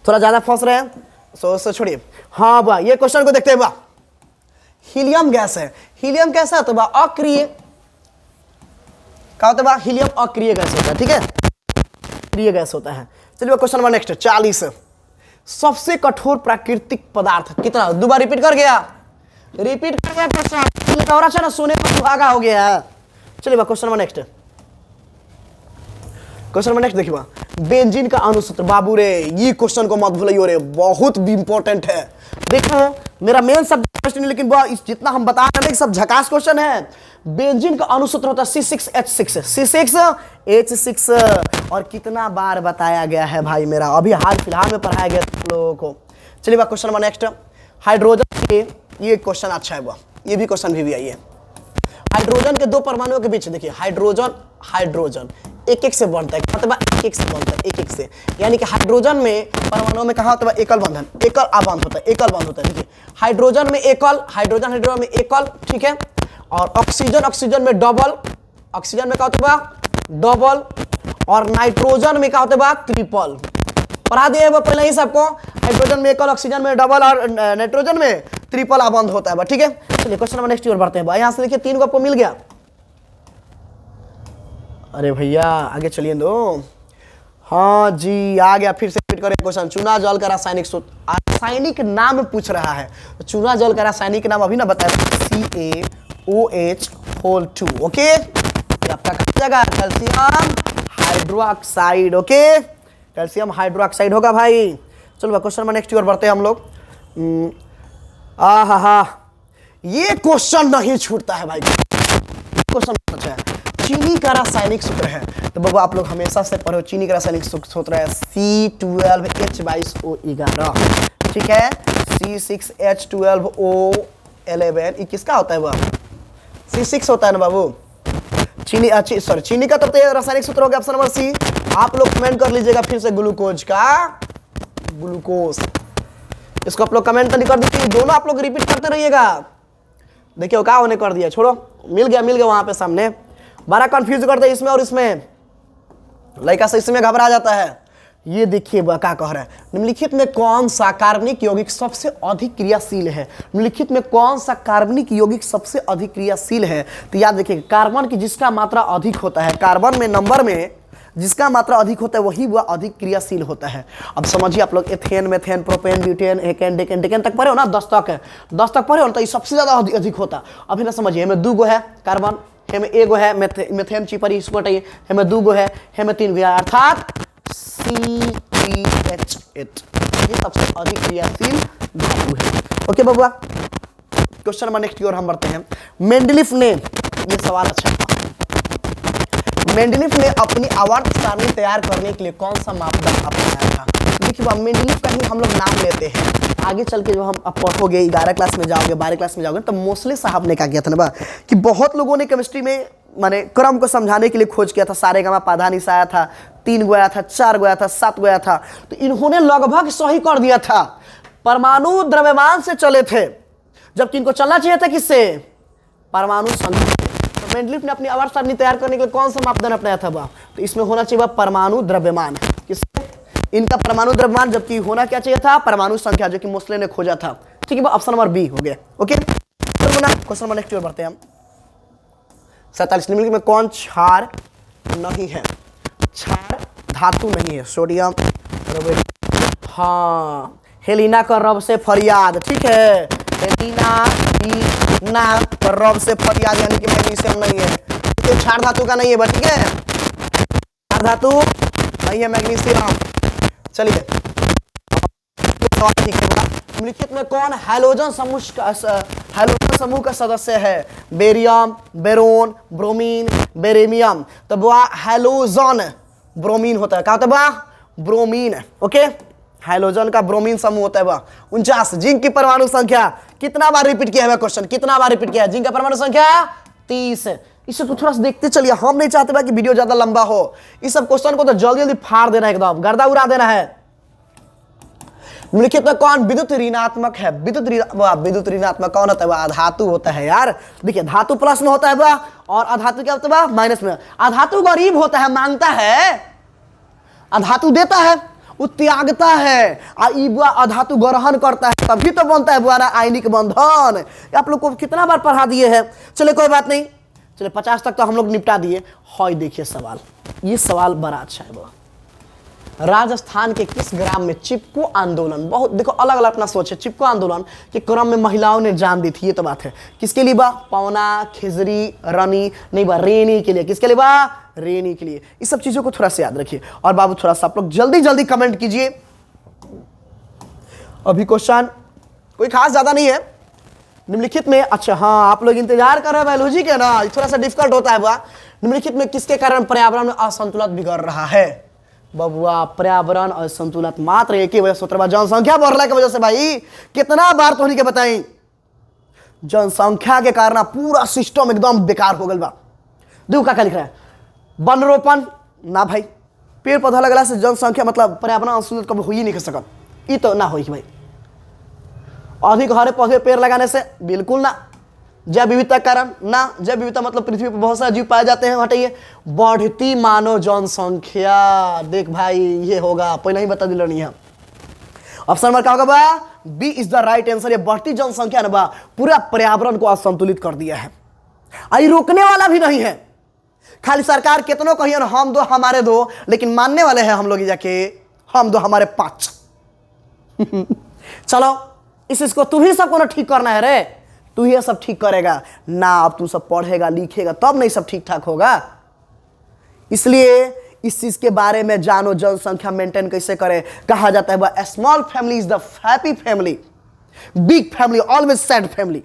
थोड़ा ज्यादा फंस रहे हैं सो छोड़िए। हाँ बा, ये क्वेश्चन को देखते हैं बा। हीलियम गैस है, हीलियम कैसा होता है बा? अक्रिय। क्या होता है बा? हीलियम अक्रिय गैस होता है, ठीक है, क्रिय गैस होता है। चलिए क्वेश्चन नंबर नेक्स्ट 40। सबसे कठोर प्राकृतिक पदार्थ कितना? दोबारा रिपीट कर गया, रिपीट कर गया क्वेश्चन, और अच्छा ना सोने पर सुहागा हो गया है। चलिए question number next, question number next देखिए। बेंजीन का अणुसूत्र, बाबू रे ये क्वेश्चन को मत भूलिए रे, बहुत इंपॉर्टेंट है। देखो मेरा मेन सब्जेक्ट नहीं, लेकिन जितना हम बता रहे हैं सब झकास क्वेश्चन है। बेंजीन का अणुसूत्र होता है C6H6, C6H6, और कितना बार बताया गया है भाई मेरा, अभी हाल फिलहाल में पढ़ाया गया लोगों को। चलिए क्वेश्चन नंबर नेक्स्ट। हाइड्रोजन के, ये क्वेश्चन अच्छा है, ये भी क्वेश्चन भी आई है। हाइड्रोजन के 2 परमाणुओं के बीच देखिए, हाइड्रोजन एक एक से बनता है, मतलब एक से बनता है, एक से, यानी कि हाइड्रोजन में परमाणुओं में कहा होता है एकल बंधन, एकल आबंध होता है, एकल बंध होता है। देखिए हाइड्रोजन में एकल, हाइड्रोजन में एकल, ठीक है, और ऑक्सीजन में डबल, ऑक्सीजन में क्या होता है? डबल, और नाइट्रोजन में क्या होता है? ट्रिपल। पढ़ा दिए वो पहले ही सबको, हाइड्रोजन में एकल, ऑक्सीजन में डबल, और नाइट्रोजन में ट्रिपल आबंध होता है, ठीक है। चलिए क्वेश्चन नंबर नेक्स्ट की ओर बढ़ते हैं। यहां से देखिए 3 को आपको मिल गया। अरे भैया आगे चलिए दो। हाँ जी आ गया, फिर से रिपीट करें क्वेश्चन। चूना जल का रासायनिक सूत्र, रासायनिक नाम पूछ रहा है। तो चूना जल का रासायनिक नाम अभी ना बताया, CaOH2, ओके। आपका कहा जाएगा calcium hydroxide, okay, calcium hydroxide होगा भाई। चलो क्वेश्चन नंबर नेक्स्ट की ओर बढ़ते हैं हम लोग। ये क्वेश्चन नहीं छूटता है भाई, क्वेश्चन अच्छा है। चीनी का रासायनिक सूत्र है। तो बाबू आप लोग हमेशा से पढ़ो, चीनी का रासायनिक सूत्र है C12H22O11, ठीक है। C6H12O11 ये किसका होता है वह? C6 होता है ना बाबू। चीनी चीनी का तो रासायनिक सूत्र हो गया ऑप्शन नंबर सी। आप लोग कमेंट कर लीजिएगा फिर से ग्लूकोज का ग्लूकोज, इसको आप लोग कमेंट नहीं कर दीजिए, दोनों आप लोग रिपीट करते रहिएगा। देखिए क्या होने कर दिया, छोड़ो, मिल गया वहां पे सामने। बड़ा कंफ्यूज करते हैं इसमें और इसमें, लड़का से इसमें घबरा जाता है। ये देखिए क्या कह रहा है, निम्नलिखित में कौन सा कार्बनिक यौगिक सबसे अधिक क्रियाशील है? निम्नलिखित में कौन सा कार्बनिक यौगिक सबसे अधिक क्रियाशील है? तो याद रखिए, कार्बन की जिसका मात्रा अधिक होता है, कार्बन में नंबर में जिसका मात्रा अधिक होता है वही वह अधिक क्रियाशील होता है। अब समझिए आप लोग, ethane, methane, propane, butane, hexane, decane, decane तक पढ़े हो ना, 10 तक है, 10 तक पढ़े हो ना, तो ये सबसे ज्यादा अधिक होता। अब ना समझिए, हमें 2 गो है कार्बन, हमें 1 गो है मेथेन चिपरी, इसको हटाइए, हमें 2 गो है, हमें 3 गो है, अर्थात C3H8 ये सबसे अधिक क्रियाशील धातु है। ओके बबुआ, क्वेश्चन नंबर नेक्स्ट की ओर हम बढ़ते हैं। मेंडलीफ ने, ये सवाल अच्छा है, मेंडलीफ ने अपनी आवर्त सारणी तैयार करने के लिए कौन सा मापदंड अपनाया था? देखिए मेंडलीफ का ही हम लोग नाम लेते हैं, आगे चल के जब हम अब पढ़ोगे 11 क्लास में जाओगे, 12 क्लास में जाओगे, तो मोस्टली साहब ने क्या किया था ना कि बहुत लोगों ने केमिस्ट्री में माने क्रम को समझाने के लिए खोज किया था। सारे गामा पाधा निशा आया था, 3 गो आया था, 4 गो आया था, 7 गो आया था, तो इन्होंने लगभग सही कर दिया था। परमाणु द्रव्यमान से चले थे, जबकि इनको चलना चाहिए था किससे? परमाणु संख्या। तो मेंडलीफ ने अपनी आवर्त सारणी तैयार करने के लिए कौन सा मापदंड अपनाया था? तो इसमें होना चाहिए परमाणु द्रव्यमान, किससे? इनका परमाणु द्रव्यमान, जबकि होना क्या चाहिए था? परमाणु संख्या, जो कि मोस्ले ने खोजा था। ठीक है, ऑप्शन नंबर बी हो गया। ओके, क्वेश्चन नंबर नेक्स्ट की ओर बढ़ते हैं हम। 47 निम्नलिखित में कौन क्षार नहीं है? क्षार धातु नहीं है, सोडियम, हाँ, हेलिना का रब से फरियाद, ठीक है, हेलिना का रब से फरियाद, यानी कि मैग्नीशियम नहीं है, तो क्षार धातु का नहीं है, ठीक है, क्षार धातु नहीं है मैग्नीशियम। चलिए, निम्नलिखित में कौन हैलोजन समूह का सदस्य है? बेरियम, बेरोन, ब्रोमीन, बेरेमियम। तो वह हैलोजन ब्रोमीन होता है, क्या होता है वह? ब्रोमीन। ओके, हैलोजन का ब्रोमीन समूह होता है वह। 49 जिंक की परमाणु संख्या, कितना बार रिपीट किया है क्वेश्चन, कितना बार रिपीट किया है? जिंक का परमाणु संख्या 30। इसे तो थोड़ा सा देखते चलिए, हम नहीं चाहते कि वीडियो ज्यादा लंबा हो, इस सब क्वेश्चन को तो जल्दी जल्दी फाड़ देना है, एकदम गर्दा उड़ा देना है। निम्नलिखित में कौन विद्युत ऋणात्मक है? विद्युत ऋणात्मक कौन होता है? वह अधातु होता है यार। देखिए, धातु प्लस में होता है वह, और अधातु क्या होता है? माइनस में। अधातु गरीब होता है, मांगता है, अधातु देता है, वो त्यागता है, अधातु ग्रहण करता है, तभी तो बनता है बुआरा आयनिक बंधन। आप लोग को कितना बार पढ़ा दिए हैं। चलिए कोई बात नहीं, चलिए 50 तक तो हम लोग निपटा दिए। हाय देखिए सवाल, ये सवाल बड़ा अच्छा है बुआ। राजस्थान के किस ग्राम में चिपको आंदोलन, बहुत देखो अलग अलग अपना सोच है, चिपको आंदोलन के क्रम में महिलाओं ने जान दी थी, ये तो बात है। किसके लिए बा? पौना, खिजरी, रनी नहीं बा, रेनी के लिए। किसके लिए बा? रेनी के लिए। इस सब चीजों को थोड़ा सा याद रखिए। और बाबू थोड़ा सा आप लोग जल्दी जल्दी कमेंट कीजिए। अभी क्वेश्चन कोई खास ज्यादा नहीं है। निम्नलिखित में, अच्छा हाँ आप लोग इंतजार कर रहे हैं बायोलॉजी के ना, थोड़ा सा डिफिकल्ट होता है बा। निम्नलिखित में किसके कारण पर्यावरण में असंतुलन बिगड़ रहा है? बबुआ, पर्यावरण असंतुलित मात्र एक ही वजह से, जनसंख्या बढ़ने की वजह से। भाई कितना बार तो नहीं के बताई, जनसंख्या के कारण पूरा सिस्टम एकदम बेकार हो गया बा। देखो क्या लिख रहा है, वन रोपण ना भाई, पेड़ पौधा लगला से जनसंख्या मतलब पर्यावरण असंतुलित कभी हो ही नहीं सकता, ये तो ना हो भाई। अधिक हरे पौधे पेड़ लगाने से बिल्कुल ना। जैव विविधता कारण ना, जैव विविधता मतलब पृथ्वी पर बहुत सारे जीव पाए जाते हैं, हटाइए। बढ़ती मानव जनसंख्या, देख भाई ये होगा, पहले ही बता दिलो नहीं है। ऑप्शन नंबर क्या होगा बा? B is the right answer. ये बढ़ती जनसंख्या ने बा पूरा पर्यावरण को असंतुलित कर दिया है, आई रोकने वाला भी नहीं है। खाली सरकार कितनों कहिए हम दो हमारे दो, लेकिन मानने वाले हैं हम लोग जाके हम दो हमारे 5। चलो इसको तू ही सबको ना ठीक करना है रे, तू ये सब ठीक करेगा ना। अब तू सब पढ़ेगा लिखेगा तब नहीं सब ठीक ठाक होगा। इसलिए इस चीज के बारे में जानो, जनसंख्या मेंटेन कैसे करें। कहा जाता है वह small family is the happy family, big family always sad family.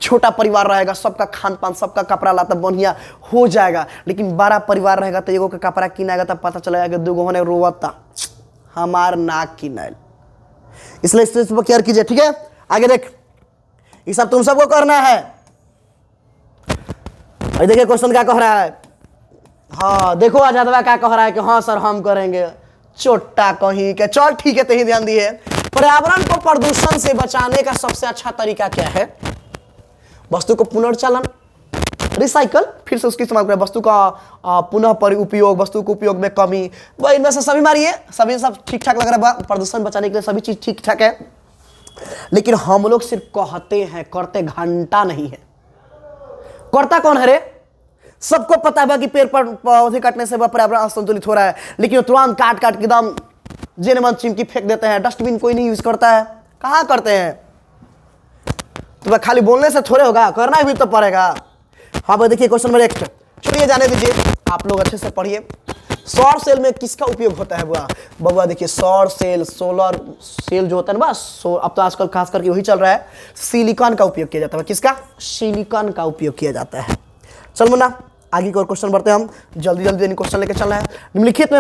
छोटा परिवार रहेगा, सबका खान पान, सबका कपड़ा लाता बढ़िया हो जाएगा। लेकिन बड़ा परिवार रहेगा तो एगो का कपड़ा किनाएगा तब पता चलेगा कि दूगो होने रोवता हमार नाक किनाइल। इसलिए इस पर केयर कीजिए, ठीक है। आगे देख, ये सब तुम सबको करना है। और देखिए क्वेश्चन क्या कह रहा है। हाँ देखो आजादवा क्या कह रहा है कि हाँ सर हम करेंगे। छोटा कहीं के, चल ठीक है, तो ध्यान दिए। पर्यावरण को प्रदूषण से बचाने का सबसे अच्छा तरीका क्या है? वस्तु को पुनर्चलन, रिसाइकल, फिर से उसकी इस्तेमाल करें। वस्तु का पुनः उपयोग, वस्तु के उपयोग में कमी, वह इनमें से सभी मारिए, सभी सब ठीक ठाक लग रहा है। प्रदूषण बचाने के लिए सभी चीज ठीक ठाक है, लेकिन हम लोग सिर्फ कहते हैं, करते घंटा नहीं है। करता कौन है रे? सबको पता है कि पेड़ पर पौधे काटने से पर्यावरण असंतुलित हो रहा है, लेकिन तुरंत काट काट के एकदम जेने मन चिमकी फेंक देते हैं। डस्टबिन कोई नहीं यूज करता है, कहाँ करते हैं? तो खाली बोलने से थोड़े होगा, करना भी तो पड़ेगा। हाँ भाई देखिए क्वेश्चन नंबर 1, चलिए जाने दीजिए, आप लोग अच्छे से पढ़िए। सौर सेल में किसका उपयोग होता है बबुआ? देखिए सौर सेल, सोलर सेल जो होता है ना, अब तो आजकल खास करके वही चल रहा है, सिलिकॉन का उपयोग किया जाता है। किसका? सिलिकॉन का उपयोग किया जाता है। चल मुन्ना आगे की ओर क्वेश्चन बढ़ते हैं हम, जल्दी जल्दी क्वेश्चन लेके चल रहे हैं। निम्नलिखित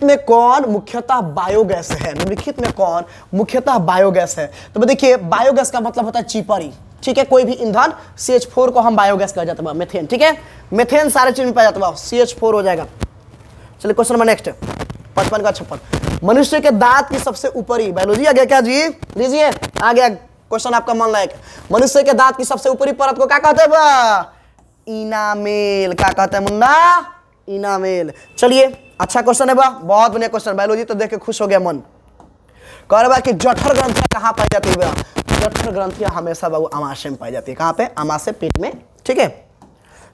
में कौन मुख्यतः बायोगैस है? निम्नलिखित में कौन मुख्यतः बायोगैस है? तो देखिए बायोगैस का मतलब होता है चिपरी, ठीक है। कोई भी ईंधन CH4 को हम बायोगैस कहा जाता है, मेथेन, ठीक है। मेथेन सारे चीज में पाया जाता है, CH4 हो जाएगा। चलिए क्वेश्चन नंबर नेक्स्ट, 55 का 56। मनुष्य के दांत की सबसे ऊपरी, बायोलॉजी आ गया क्या जी? लीजिए आ गया क्वेश्चन आपका मन लायक। मनुष्य के दांत की सबसे ऊपरी परत को क्या कहते हैं? इनामेल। क्या कहते हैं मुन्ना? इनामेल। चलिए अच्छा क्वेश्चन है बहुत बढ़िया क्वेश्चन, बायोलॉजी तो देख के खुश हो गया मन। कह रहा कि जठर ग्रंथियां कहाँ पाई जाती है? जठर ग्रंथियां हमेशा बाबू आमाशय में पाई जाती है। कहाँ पे? आमाशय, पेट में, ठीक है।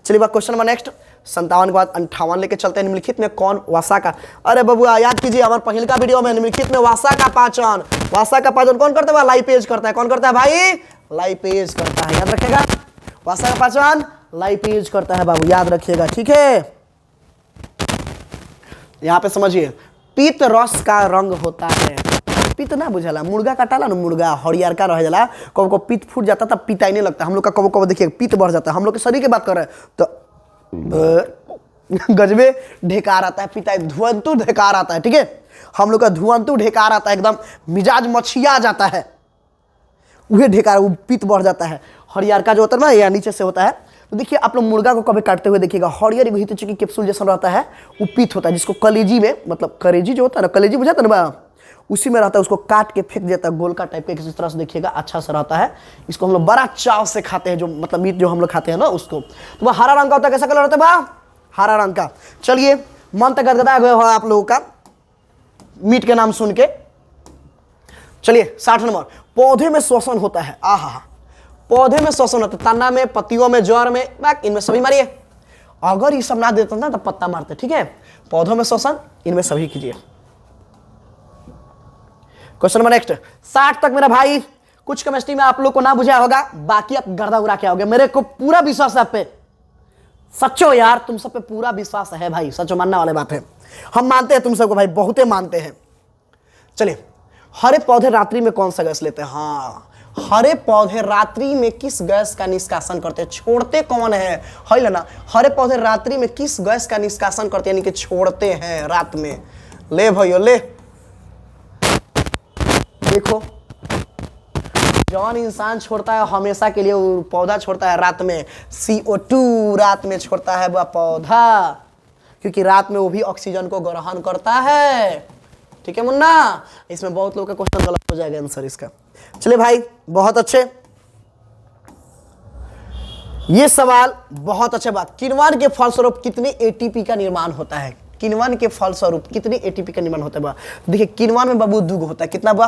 चलिए क्वेश्चन नंबर नेक्स्ट, 57 के बाद 58 लेके चलते हैं। निम्नलिखित में कौन वसा का, अरे बबुआ याद कीजिए हमारे पहले का वीडियो में, निम्नलिखित में वसा का पाचन कौन करता है? लाइपेज करता है। कौन करता है भाई? लाइपेज करता है, याद रखिएगा। वसा का पाचन लाइपेज करता है बाबू, याद रखिएगा, ठीक है। यहां पे समझिए, पीत रस का रंग होता है, पीत ना बुझला, मुर्गा काटाला ना, मुर्गा हरियर का रह जाला, कब को पीत फूट जाता तब पीता ही नहीं लगता। हम लोग का कब कब देखिए पीत बढ़ जाता है। हम लोग के शरीर की बात कर रहे हैं तो गजबे ढेकार आता है, पीता है, धुआंतु ढेकार आता है, ठीक है। हम लोग का धुआंतु ढेकार आता है, एकदम मिजाज मछिया जाता है, वही ढेकार, वो पीत बढ़ जाता है। हरियर का जो होता है ना, या नीचे से होता है। तो देखिए आप लोग मुर्गा को कभी काटते हुए देखिएगा, हरियर हित चुकी कैप्सूल जैसा रहता है, वो पीत होता है, जिसको कलेजी में, मतलब कलेजी जो होता है ना, कलेजी बुझाता है ना, उसी में रहता है। उसको काट के फेंक देता है, गोलका टाइप के किसी तरह से देखिएगा, अच्छा सा रहता है। इसको हम लोग बड़ा चाव से खाते हैं, जो मतलब मीट जो हम लोग खाते हैं ना उसको। तो वह हरा रंग का होता है, कैसा कलर होता है बा? हरा रंग का। चलिए मन तक गदगदा गए हो आप लोगों का मीट के नाम सुन के। चलिए 60 नंबर, पौधे में श्वसन होता है। आहा, पौधे में श्वसन होता है, तना में, पत्तियों में, जड़ में, इनमें सभी मारिए। अगर ये सब ना देता ना तो पत्ता मारते, ठीक है। पौधों में श्वसन, इनमें सभी कीजिए। क्वेश्चन नंबर नेक्स्ट, 60 तक मेरा भाई। कुछ केमिस्ट्री में आप लोग को ना बुझा होगा, बाकी आप गर्दा उड़ा के आओगे। मेरे को पूरा विश्वास है आप पे, सच्चो यार, तुम सब पे पूरा विश्वास है भाई, सच्चो मानने वाले बात है। हम मानते हैं तुम सबको भाई, बहुते मानते हैं। चलिए, हरे पौधे रात्रि में कौन सा गैस लेते हैं? हाँ, हरे पौधे रात्रि में किस गैस का निष्कासन करते हैं? छोड़ते कौन है? ना, हरे पौधे रात्रि में किस गैस का निष्कासन करते हैं, यानी कि छोड़ते हैं रात में? ले भाइयों ले, देखो जौन इंसान छोड़ता है हमेशा के लिए, वो पौधा छोड़ता है रात में CO2, रात में छोड़ता है वह पौधा, क्योंकि रात में वो भी ऑक्सीजन को ग्रहण करता है, ठीक है मुन्ना। इसमें बहुत लोगों का क्वेश्चन गलत हो जाएगा आंसर इसका। चलिए भाई बहुत अच्छे, ये सवाल बहुत अच्छे बात। किण्वन के फलस्वरूप कितने ATP का निर्माण होता है? किण्वन के फलस्वरूप कितने ATP का निर्माण होता है बा? देखिए किण्वन में बाबू दुग होता है, कितना बा?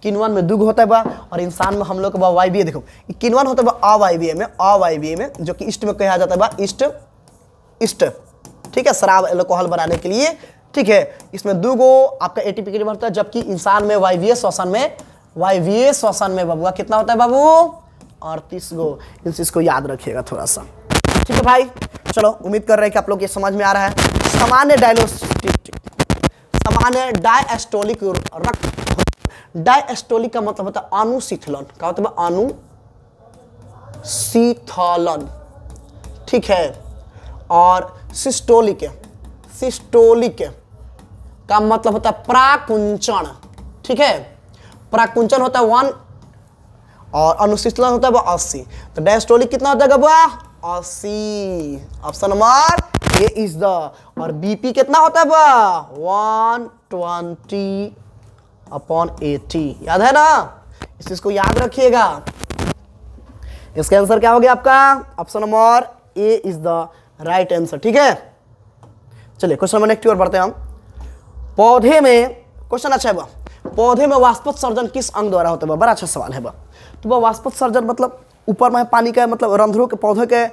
किण्वन में दुग होता है बा, और इंसान में हम लोग का वायवीय। देखो किण्वन होता है बा अवायवीय में, अवायवीय में, जो कि ईस्ट में कहा जाता है बा ईस्ट, ठीक है, शराब एल्कोहल बनाने के लिए, ठीक है। इसमें दुगो आपका ATP का निर्माण होता है, जबकि इंसान में वायवीय श्वसन में बाबुआ कितना होता है बाबू? 38 गो। इस चीज को याद रखिएगा थोड़ा सा, ठीक है भाई। चलो उम्मीद कर रहे हैं कि आप लोग ये समझ में आ रहा है। सामान्य डायस्टोलिक रक्त, डायस्टोलिक का मतलब होता है अनुशीतलन। क्या होता है? अनुशीतलन, ठीक है। और सिस्टोलिक, सिस्टोलिक का मतलब होता है प्राकुंचन, ठीक है। प्राकुंचन होता है 1 और अनुशीतलन होता है 80। तो डायस्टोलिक कितना होता है बुआ? 80। Option number A is the. और बीपी कितना होता है बुआ? 120/80। याद है ना? इस चीज को याद रखिएगा। इसका आंसर क्या हो गया आपका? Option number A is the right answer, ठीक है। चलिए क्वेश्चन नंबर नेक्स्ट की ओर बढ़ते हैं हम। पौधे में, क्वेश्चन अच्छा है बा, पौधे में वाष्पोत्सर्जन किस अंग द्वारा होता है? बड़ा अच्छा सवाल है बा। तो वह वाष्पोत्सर्जन मतलब ऊपर में पानी का मतलब रंध्रों के पौधों के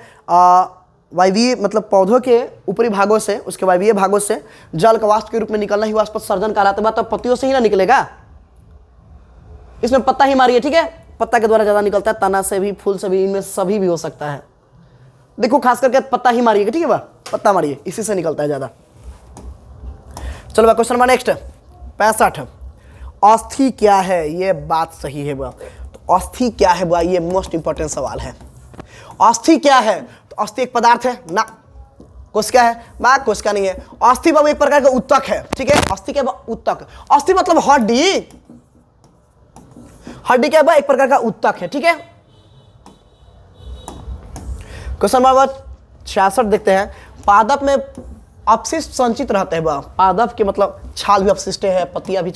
वायवीय मतलब पौधों के ऊपरी भागों से, उसके वायवीय भागों से जल का वाष्प के रूप में निकलना ही वाष्पोत्सर्जन कहलाता है। तो पत्तियों से ही ना निकलेगा, इसमें पत्ता ही मारिए, ठीक है। पत्ता के द्वारा ज्यादा निकलता है, तना से भी, फूल से भी, इनमें सभी भी हो सकता है। देखो खास करके पत्ता ही मारिएगा, ठीक है बा, पत्ता मारिए, इसी से निकलता है ज्यादा। चलो बा क्वेश्चन नंबर नेक्स्ट 65। अस्थि क्या है? ये बात सही है बा। तो अस्थि क्या है बा? ये मोस्ट इंपॉर्टेंट सवाल है। अस्थि क्या है? तो अस्थि एक पदार्थ है ना, कोशिका है बा, कोशिका नहीं है। अस्थि बाबू एक प्रकार का उत्तक है, ठीक है। अस्थि क्या? उत्तक। अस्थि मतलब हड्डी, हड्डी क्या है? एक प्रकार का उत्तक है, ठीक है। क्वेश्चन नंबर 66 देखते हैं। पादप में अपशिष्ट संचित रहते हैं बा। पादप के मतलब छाल भी अपशिष्ट है, पत्तियां भी,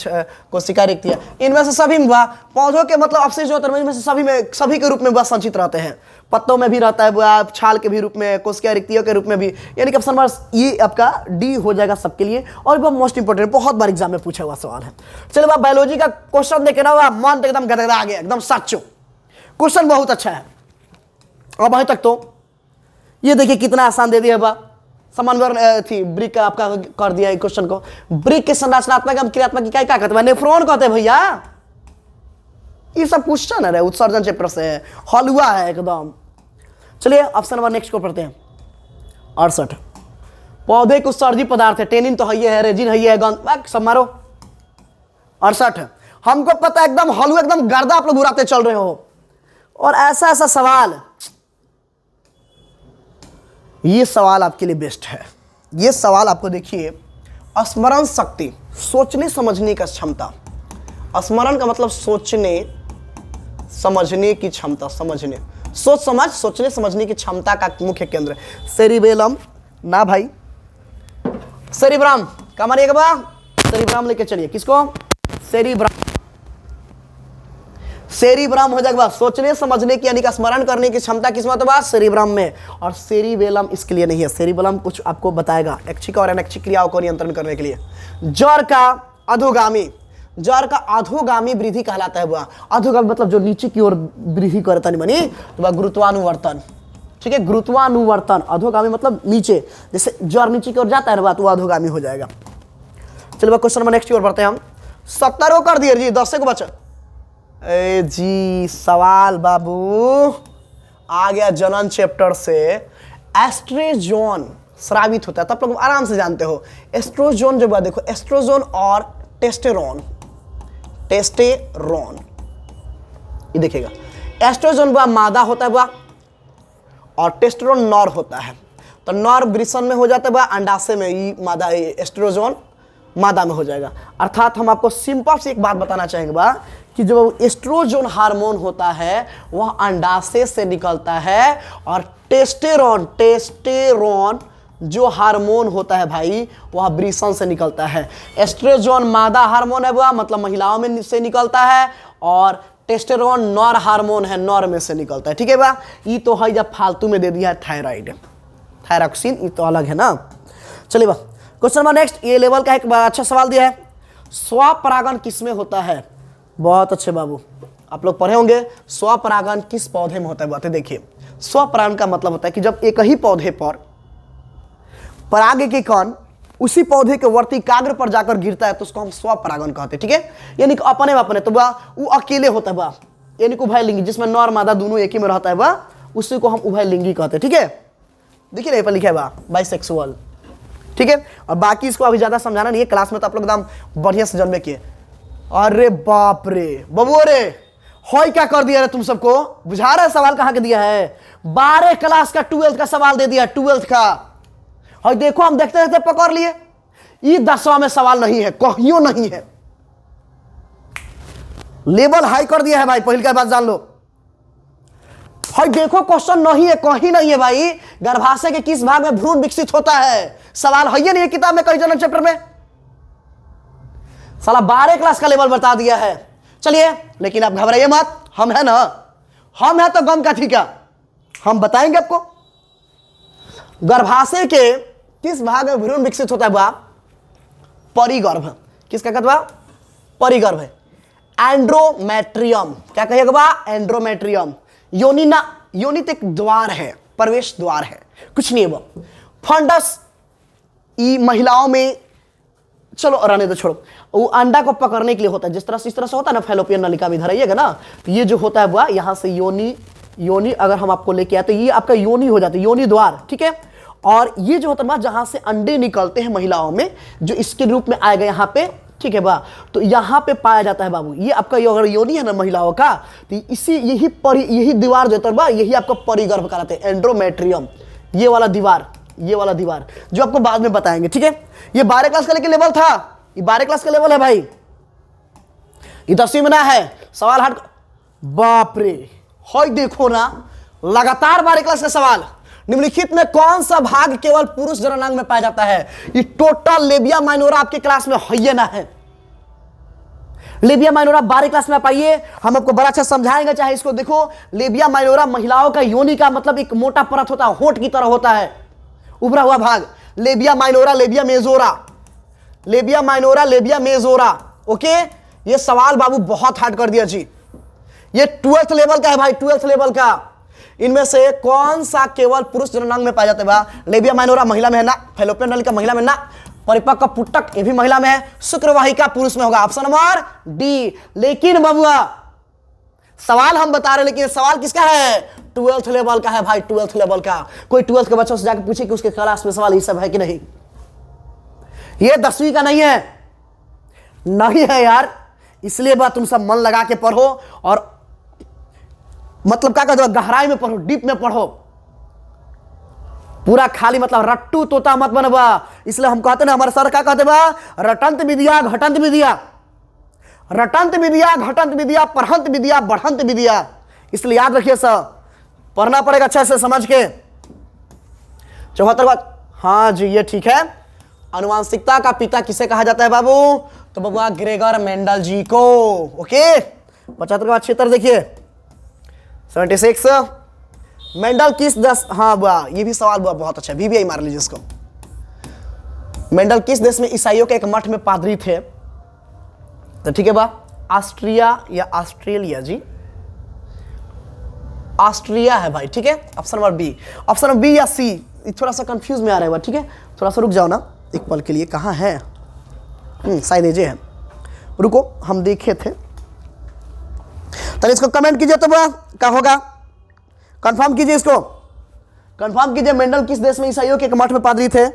कोशिका रिक्तियां, इनमें से सभी में बा। पौधों के मतलब अपशिष्ट जो होते हैं इनमें से सभी में, सभी के रूप में बा संचित रहते हैं। पत्तों में भी रहता है बा, छाल के भी रूप में, कोशिका रिक्तियों के रूप में भी। यानी कि ऑप्शन नंबर ये आपका डी हो जाएगा सबके लिए। और बहुत मोस्ट इंपोर्टेंट, बहुत बार एग्जाम में पूछा हुआ सवाल है। चलो बा बायोलॉजी का क्वेश्चन देखे ना, मन तो एकदम गदगदा आ गया, एकदम सच्चो। क्वेश्चन बहुत अच्छा है। अब अभी तक तो ये देखिए कितना आसान दे दिया बा। समन्वय थी ब्रिक का आपका कर दिया क्वेश्चन को। ब्रिक के संरचनात्मक एवं क्रियात्मक इकाई क्या कहते हैं? नेफ्रॉन कहते हैं भैया। ये सब क्वेश्चन है, उत्सर्जन चैप्टर से है, हलवा है एकदम। चलिए ऑप्शन नंबर नेक्स्ट को पढ़ते हैं 68। पौधे के उत्सर्जी पदार्थ है, टेनिन तो है, रेजिन है, गंध, सब मारो। 68 हमको पता है, एकदम हलवा, एकदम गर्दा आप लोग उड़ाते चल रहे हो। और ऐसा ऐसा सवाल, ये सवाल आपके लिए बेस्ट है। ये सवाल आपको देखिए, स्मरण शक्ति, सोचने समझने का क्षमता। स्मरण का मतलब सोचने समझने की क्षमता, समझने, सोच समझ, सोचने समझने की क्षमता का मुख्य केंद्र। सेरिबेलम ना भाई, सेरिब्राम क्या मारिएगा बा? सेरिब्राम लेके चलिए। किसको? सेरिब्राम। सेरिब्राम हो जाएगा, सोचने समझने की यानी कि स्मरण करने की क्षमता किसमें होता है? सेरिब्राम में। और सेरिबेलम इसके लिए नहीं है। सेरिबेलम कुछ आपको बताएगा ऐच्छिक और अनैच्छिक क्रियाओं को नियंत्रण करने के लिए। जड़ का अधोगामी, जड़ का अधोगामी वृद्धि कहलाता है वह। अधोगामी मतलब जो नीचे की ओर वृद्धि करता नहीं बनी, तो वह गुरुत्वानुवर्तन, ठीक है। गुरुत्वानुवर्तन, अधोगामी मतलब नीचे, जैसे जड़ नीचे की ओर जाता है ना तो वह अधोगामी हो जाएगा। चलिए क्वेश्चन नंबर नेक्स्ट की ओर बढ़ते हैं हम। 70 कर दिए जी, 10 को बचा। ए जी सवाल बाबू आ गया जनन चैप्टर से। एस्ट्रोजोन स्रावित होता है, तब लोग आराम से जानते हो। एस्ट्रोजोन जो बात देखो, एस्ट्रोजोन और टेस्टेरोन, टेस्टेरोन ये देखिएगा। एस्ट्रोजोन वह मादा होता है वह, और टेस्टेरोन नर होता है। तो नर वृषण में हो जाता है वह, अंडाशय में ये मादा, एस्ट्रोजोन मादा में हो जाएगा। अर्थात हम आपको सिंपल से एक बात बताना चाहेंगे बा कि जो एस्ट्रोजोन हार्मोन होता है वह अंडाशय से निकलता है, और टेस्टेरोन, टेस्टेरोन जो हार्मोन होता है भाई वह वृषण से निकलता है। एस्ट्रोजोन मादा हार्मोन है वह, मतलब महिलाओं में से निकलता है, और टेस्टेरोन नर हार्मोन है, नर में से निकलता है, ठीक है बा। ये तो है जब फालतू में दे दिया है थायराइड, थायरॉक्सिन, ये तो अलग है ना। चलिए बा क्वेश्चन नंबर नेक्स्ट, ये लेवल का एक अच्छा सवाल दिया है। स्वपरागण किसमें होता है? बहुत अच्छे बाबू, आप लोग पढ़े होंगे स्वपरागण किस पौधे में होता है। बातें देखिए, स्वपरागण का मतलब होता है कि जब एक ही पौधे पर पराग के कण उसी पौधे के वर्तिकाग्र पर जाकर गिरता है तो उसको हम स्वपरागण कहते हैं, ठीक है। यानी कि अपने अपने, तो वो अकेले होता है बा, यानी कि उभयलिंगी, जिसमें नर मादा दोनों एक ही में रहता है बा, उसी को हम उभयलिंगी कहते हैं, ठीक है। देखिए यहाँ पर लिखा है बा बाइसेक्सुअल, ठीक है। और बाकी इसको अभी ज्यादा समझाना नहीं है, क्लास में तो आप लोग एकदम बढ़िया से जन्मे किए। अरे बाप रे बबू रे, होय क्या कर दिया रे तुम सबको? बुझा रहा है सवाल कहां के दिया है? 12 क्लास का 12th का सवाल दे दिया, 12th का। और देखो हम देखते रहते पकड़ लिए। ये 10वां में सवाल नहीं है, कहियो नहीं है। लेवल हाई कर दिया है भाई, पहले का बात जान लो। भाई देखो क्वेश्चन नहीं है, कहीं नहीं है भाई। गर्भाशय के किस भाग में भ्रूण विकसित होता है, सवाल है ये नहीं किताब में, कई जनरल चैप्टर में। साला 12 क्लास का लेवल बता दिया है। चलिए, लेकिन आप घबराइए मत, हम है ना, हम है तो गम का ठीक है, हम बताएंगे आपको। गर्भाशय के किस भाग में भ्रूण विकसित होता है बा? परिगर्भ। किसका कहते बा? परिगर्भ है। एंड्रोमेट्रियम। क्या कहिएगा बा? एंड्रोमेट्रियम। योनि ना, योनि तो एक द्वार है, प्रवेश द्वार है, कुछ नहीं है वो। फंडस, ई महिलाओं में, चलो रहने दो, छोड़ो। वो अंडा को पकड़ने के लिए होता है, जिस तरह से इस तरह से होता है ना, फैलोपियन नलिका में इधर आइएगा ना, तो ये जो होता है वो यहां से योनि, योनि अगर हम आपको लेके आए तो ये आपका योनि हो जाता है, योनि द्वार, ठीक है। और ये जो होता है जहां से अंडे निकलते हैं महिलाओं में, जो इसके रूप में आएगा यहाँ पे, ठीक है बा, तो यहां पे पाया जाता है बाबू। ये आपका अगर योनि है ना महिलाओं का, तो इसी यही दीवार जो है बा, यही आपको परिगर्भ कराते हैं, एंड्रोमेट्रियम। ये वाला दीवार, ये वाला दीवार जो आपको बाद में बताएंगे, ठीक है। ये 12 क्लास का लेकिन लेवल था, ये 12 क्लास का लेवल है भाई। ये 10वीं में ना है, सवाल हट। बाप रे, होय देखो ना, लगातार 12 क्लास का सवाल। निम्नलिखित में कौन सा भाग केवल पुरुष जननांग में पाया जाता है? ये टोटल लेबिया माइनोरा आपके क्लास में है ना है। लेबिया माइनोरा 12 क्लास में पाइए, हम आपको बड़ा अच्छा समझाएंगे। चाहे इसको देखो, लेबिया माइनोरा महिलाओं का योनि का मतलब एक मोटा परत होता है, होंठ की तरह होता है, उभरा हुआ भाग। Labia minora, labia majora, labia minora, labia majora. Okay, ये सवाल बाबू बहुत हार्ड कर दिया जी। ये 12th लेवल का है भाई, 12th लेवल का। इनमें से कौन सा केवल पुरुष जननांग में पाया जाता है बा? लेबिया माइनोरा महिला में है ना, फैलोपियन नलिका महिला में ना, परिपक्व पुटक ये भी महिला में है, शुक्रवाहिका पुरुष में होगा, ऑप्शन नंबर डी। लेकिन बबुआ सवाल हम बता रहे हैं, लेकिन सवाल किसका है? 12th लेवल का है भाई, 12th लेवल का। कोई 12th के बच्चों से जाकर पूछे कि उसके क्लास में सवाल ये सब है कि नहीं। ये 10वीं का नहीं है, नहीं है यार। इसलिए बात तुम सब मन लगा के पढ़ो, और मतलब क्या कहते हो, गहराई में पढ़ो, डीप में पढ़ो, पूरा खाली मतलब रट्टू तोता मत बनबा। इसलिए हम कहते ना, हमारे सर क्या कहते बा? रटंत विद्या घटंत विद्या, रटंत विद्या घटंत विद्या, पढ़ंत विद्या बढ़ंत विद्या। इसलिए याद रखिए सर, पढ़ना पड़ेगा अच्छे से समझ के। 74 बात, हाँ जी ये ठीक है। अनुवांशिकता का पिता किसे कहा जाता है बाबू? तो बाबू ग्रेगर मेंडल जी को। ओके, 75 के बाद 76 देखिए, 76 मेंडल किस देश, हाँ बुआ ये भी सवाल बुआ बहुत अच्छा, VBI मार लीजिए इसको। मेंडल किस देश में ईसाइयों के एक मठ में पादरी थे? तो ठीक है बा, ऑस्ट्रिया या ऑस्ट्रेलिया जी? ऑस्ट्रिया है भाई, ठीक है, option number B. Option number B या सी, थोड़ा सा कंफ्यूज में आ रहा है, ठीक है, थोड़ा सा रुक जाओ ना एक पल के लिए। कहाँ है? शायद ये है, रुको हम देखे थे। तो इसको कमेंट कीजिए तो क्या होगा, कंफर्म कीजिए, इसको कंफर्म कीजिए। मेंडल किस देश में ईसाइयों के एक मठ में पादरी थे?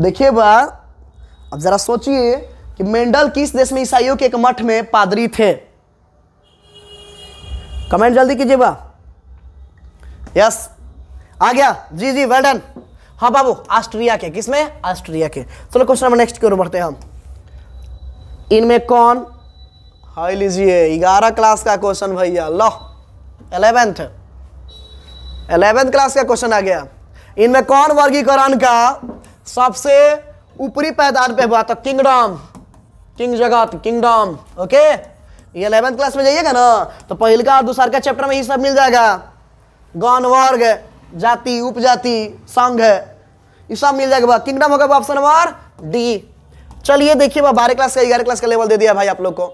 देखिए बा, अब जरा सोचिए कि मेंडल किस देश में ईसाइयों के एक मठ में पादरी थे। कमेंट जल्दी कीजिए बा। यस आ गया जी जी, वेल डन। हाँ बाबू, ऑस्ट्रिया के, किसमें? ऑस्ट्रिया के। चलो क्वेश्चन नंबर नेक्स्ट की ओर बढ़ते हैं हम। इनमें कौन, हाई लीजिए 11 क्लास का क्वेश्चन भैया, लो 11th क्लास का क्वेश्चन आ गया। इनमें कौन वर्गीकरण का सबसे ऊपरी पैदान पे हुआ? तो किंगडम, किंग जगत, किंगडम। ओके, ये 11th क्लास में जाइएगा ना तो पहले का और दूसरा का चैप्टर में ये सब मिल जाएगा। गण, वर्ग, जाति, उपजाति, संघ, ये सब मिल जाएगा। किंगडम होगा ऑप्शन नंबर डी। चलिए देखिए, 12 क्लास का 11 क्लास का लेवल दे दिया भाई आप लोग को।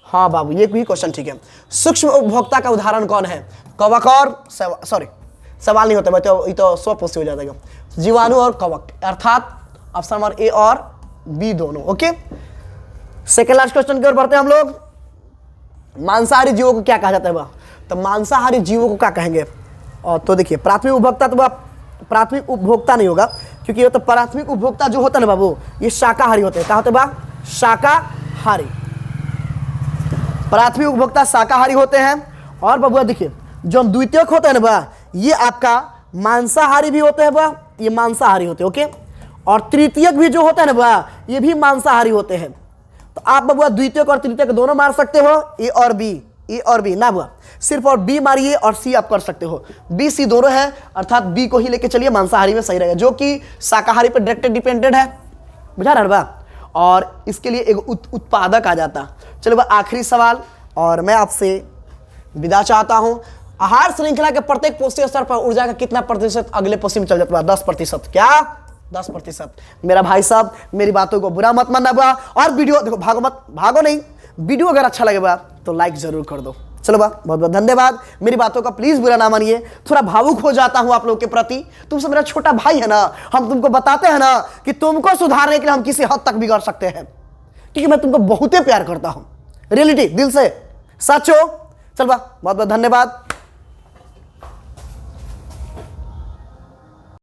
हाँ बाबू, ये भी क्वेश्चन ठीक है। सूक्ष्म उपभोक्ता का उदाहरण कौन है? कवक और सॉरी सवाल नहीं होता भाई, तो ये तो स्वपोषी हो जाएगा। जीवाणु और कवक, अर्थात ऑप्शन नंबर ए और बी दोनों। ओके, सेकेंड लास्ट क्वेश्चन की ओर बढ़ते हैं हम लोग। मांसाहारी जीवों को क्या कहा जाता है बा? तो मांसाहारी जीवों को क्या कहेंगे? और तो देखिए, प्राथमिक उपभोक्ता तो प्राथमिक उपभोक्ता नहीं होगा, क्योंकि ये तो प्राथमिक उपभोक्ता जो होता है ना बाबू, ये शाकाहारी होते हैं। क्या होते हैं बा? शाकाहारी। प्राथमिक उपभोक्ता शाकाहारी होते हैं। और बबुआ देखिए, जो द्वितीयक होता है ना बा, ये आपका मांसाहारी भी होते हैं बा, ये मांसाहारी होते हैं। ओके, और तृतीयक भी जो होता है ना बा, ये भी मांसाहारी होते हैं। तो आप बबुआ द्वितीयक और तृतीयक दोनों मार सकते हो, ए और बी, ए और बी ना बुआ, सिर्फ और बी मारिए और सी आप कर सकते हो। बी सी दोनों है, अर्थात बी को ही लेके चलिए, मांसाहारी में सही रहेगा, जो कि शाकाहारी पर डायरेक्ट डिपेंडेंट है। बुझा रहा बा? और इसके लिए एक उत्पादक आ जाता। चलो बा, आखिरी सवाल, और मैं आपसे विदा चाहता हूं। आहार श्रृंखला के प्रत्येक पोषक स्तर पर ऊर्जा का कितना प्रतिशत अगले पोषी में चल जाता है? 10%। क्या? 10%। मेरा भाई साहब, मेरी बातों को बुरा मत मानना बा, और वीडियो देखो, भागो मत, भागो नहीं, वीडियो अगर अच्छा लगे बा तो लाइक जरूर कर दो। चलो बा, बहुत बहुत धन्यवाद। मेरी बातों का प्लीज बुरा ना मानिए, थोड़ा भावुक हो जाता हूं आप लोगों के प्रति। तुमसे मेरा छोटा भाई है ना, हम तुमको बताते हैं ना कि तुमको सुधारने के लिए हम किसी हद तक बिगड़ सकते हैं, क्योंकि मैं तुमको बहुत ही प्यार करता हूं, रियलिटी, दिल से, सच हो। चल बा, बहुत बहुत धन्यवाद।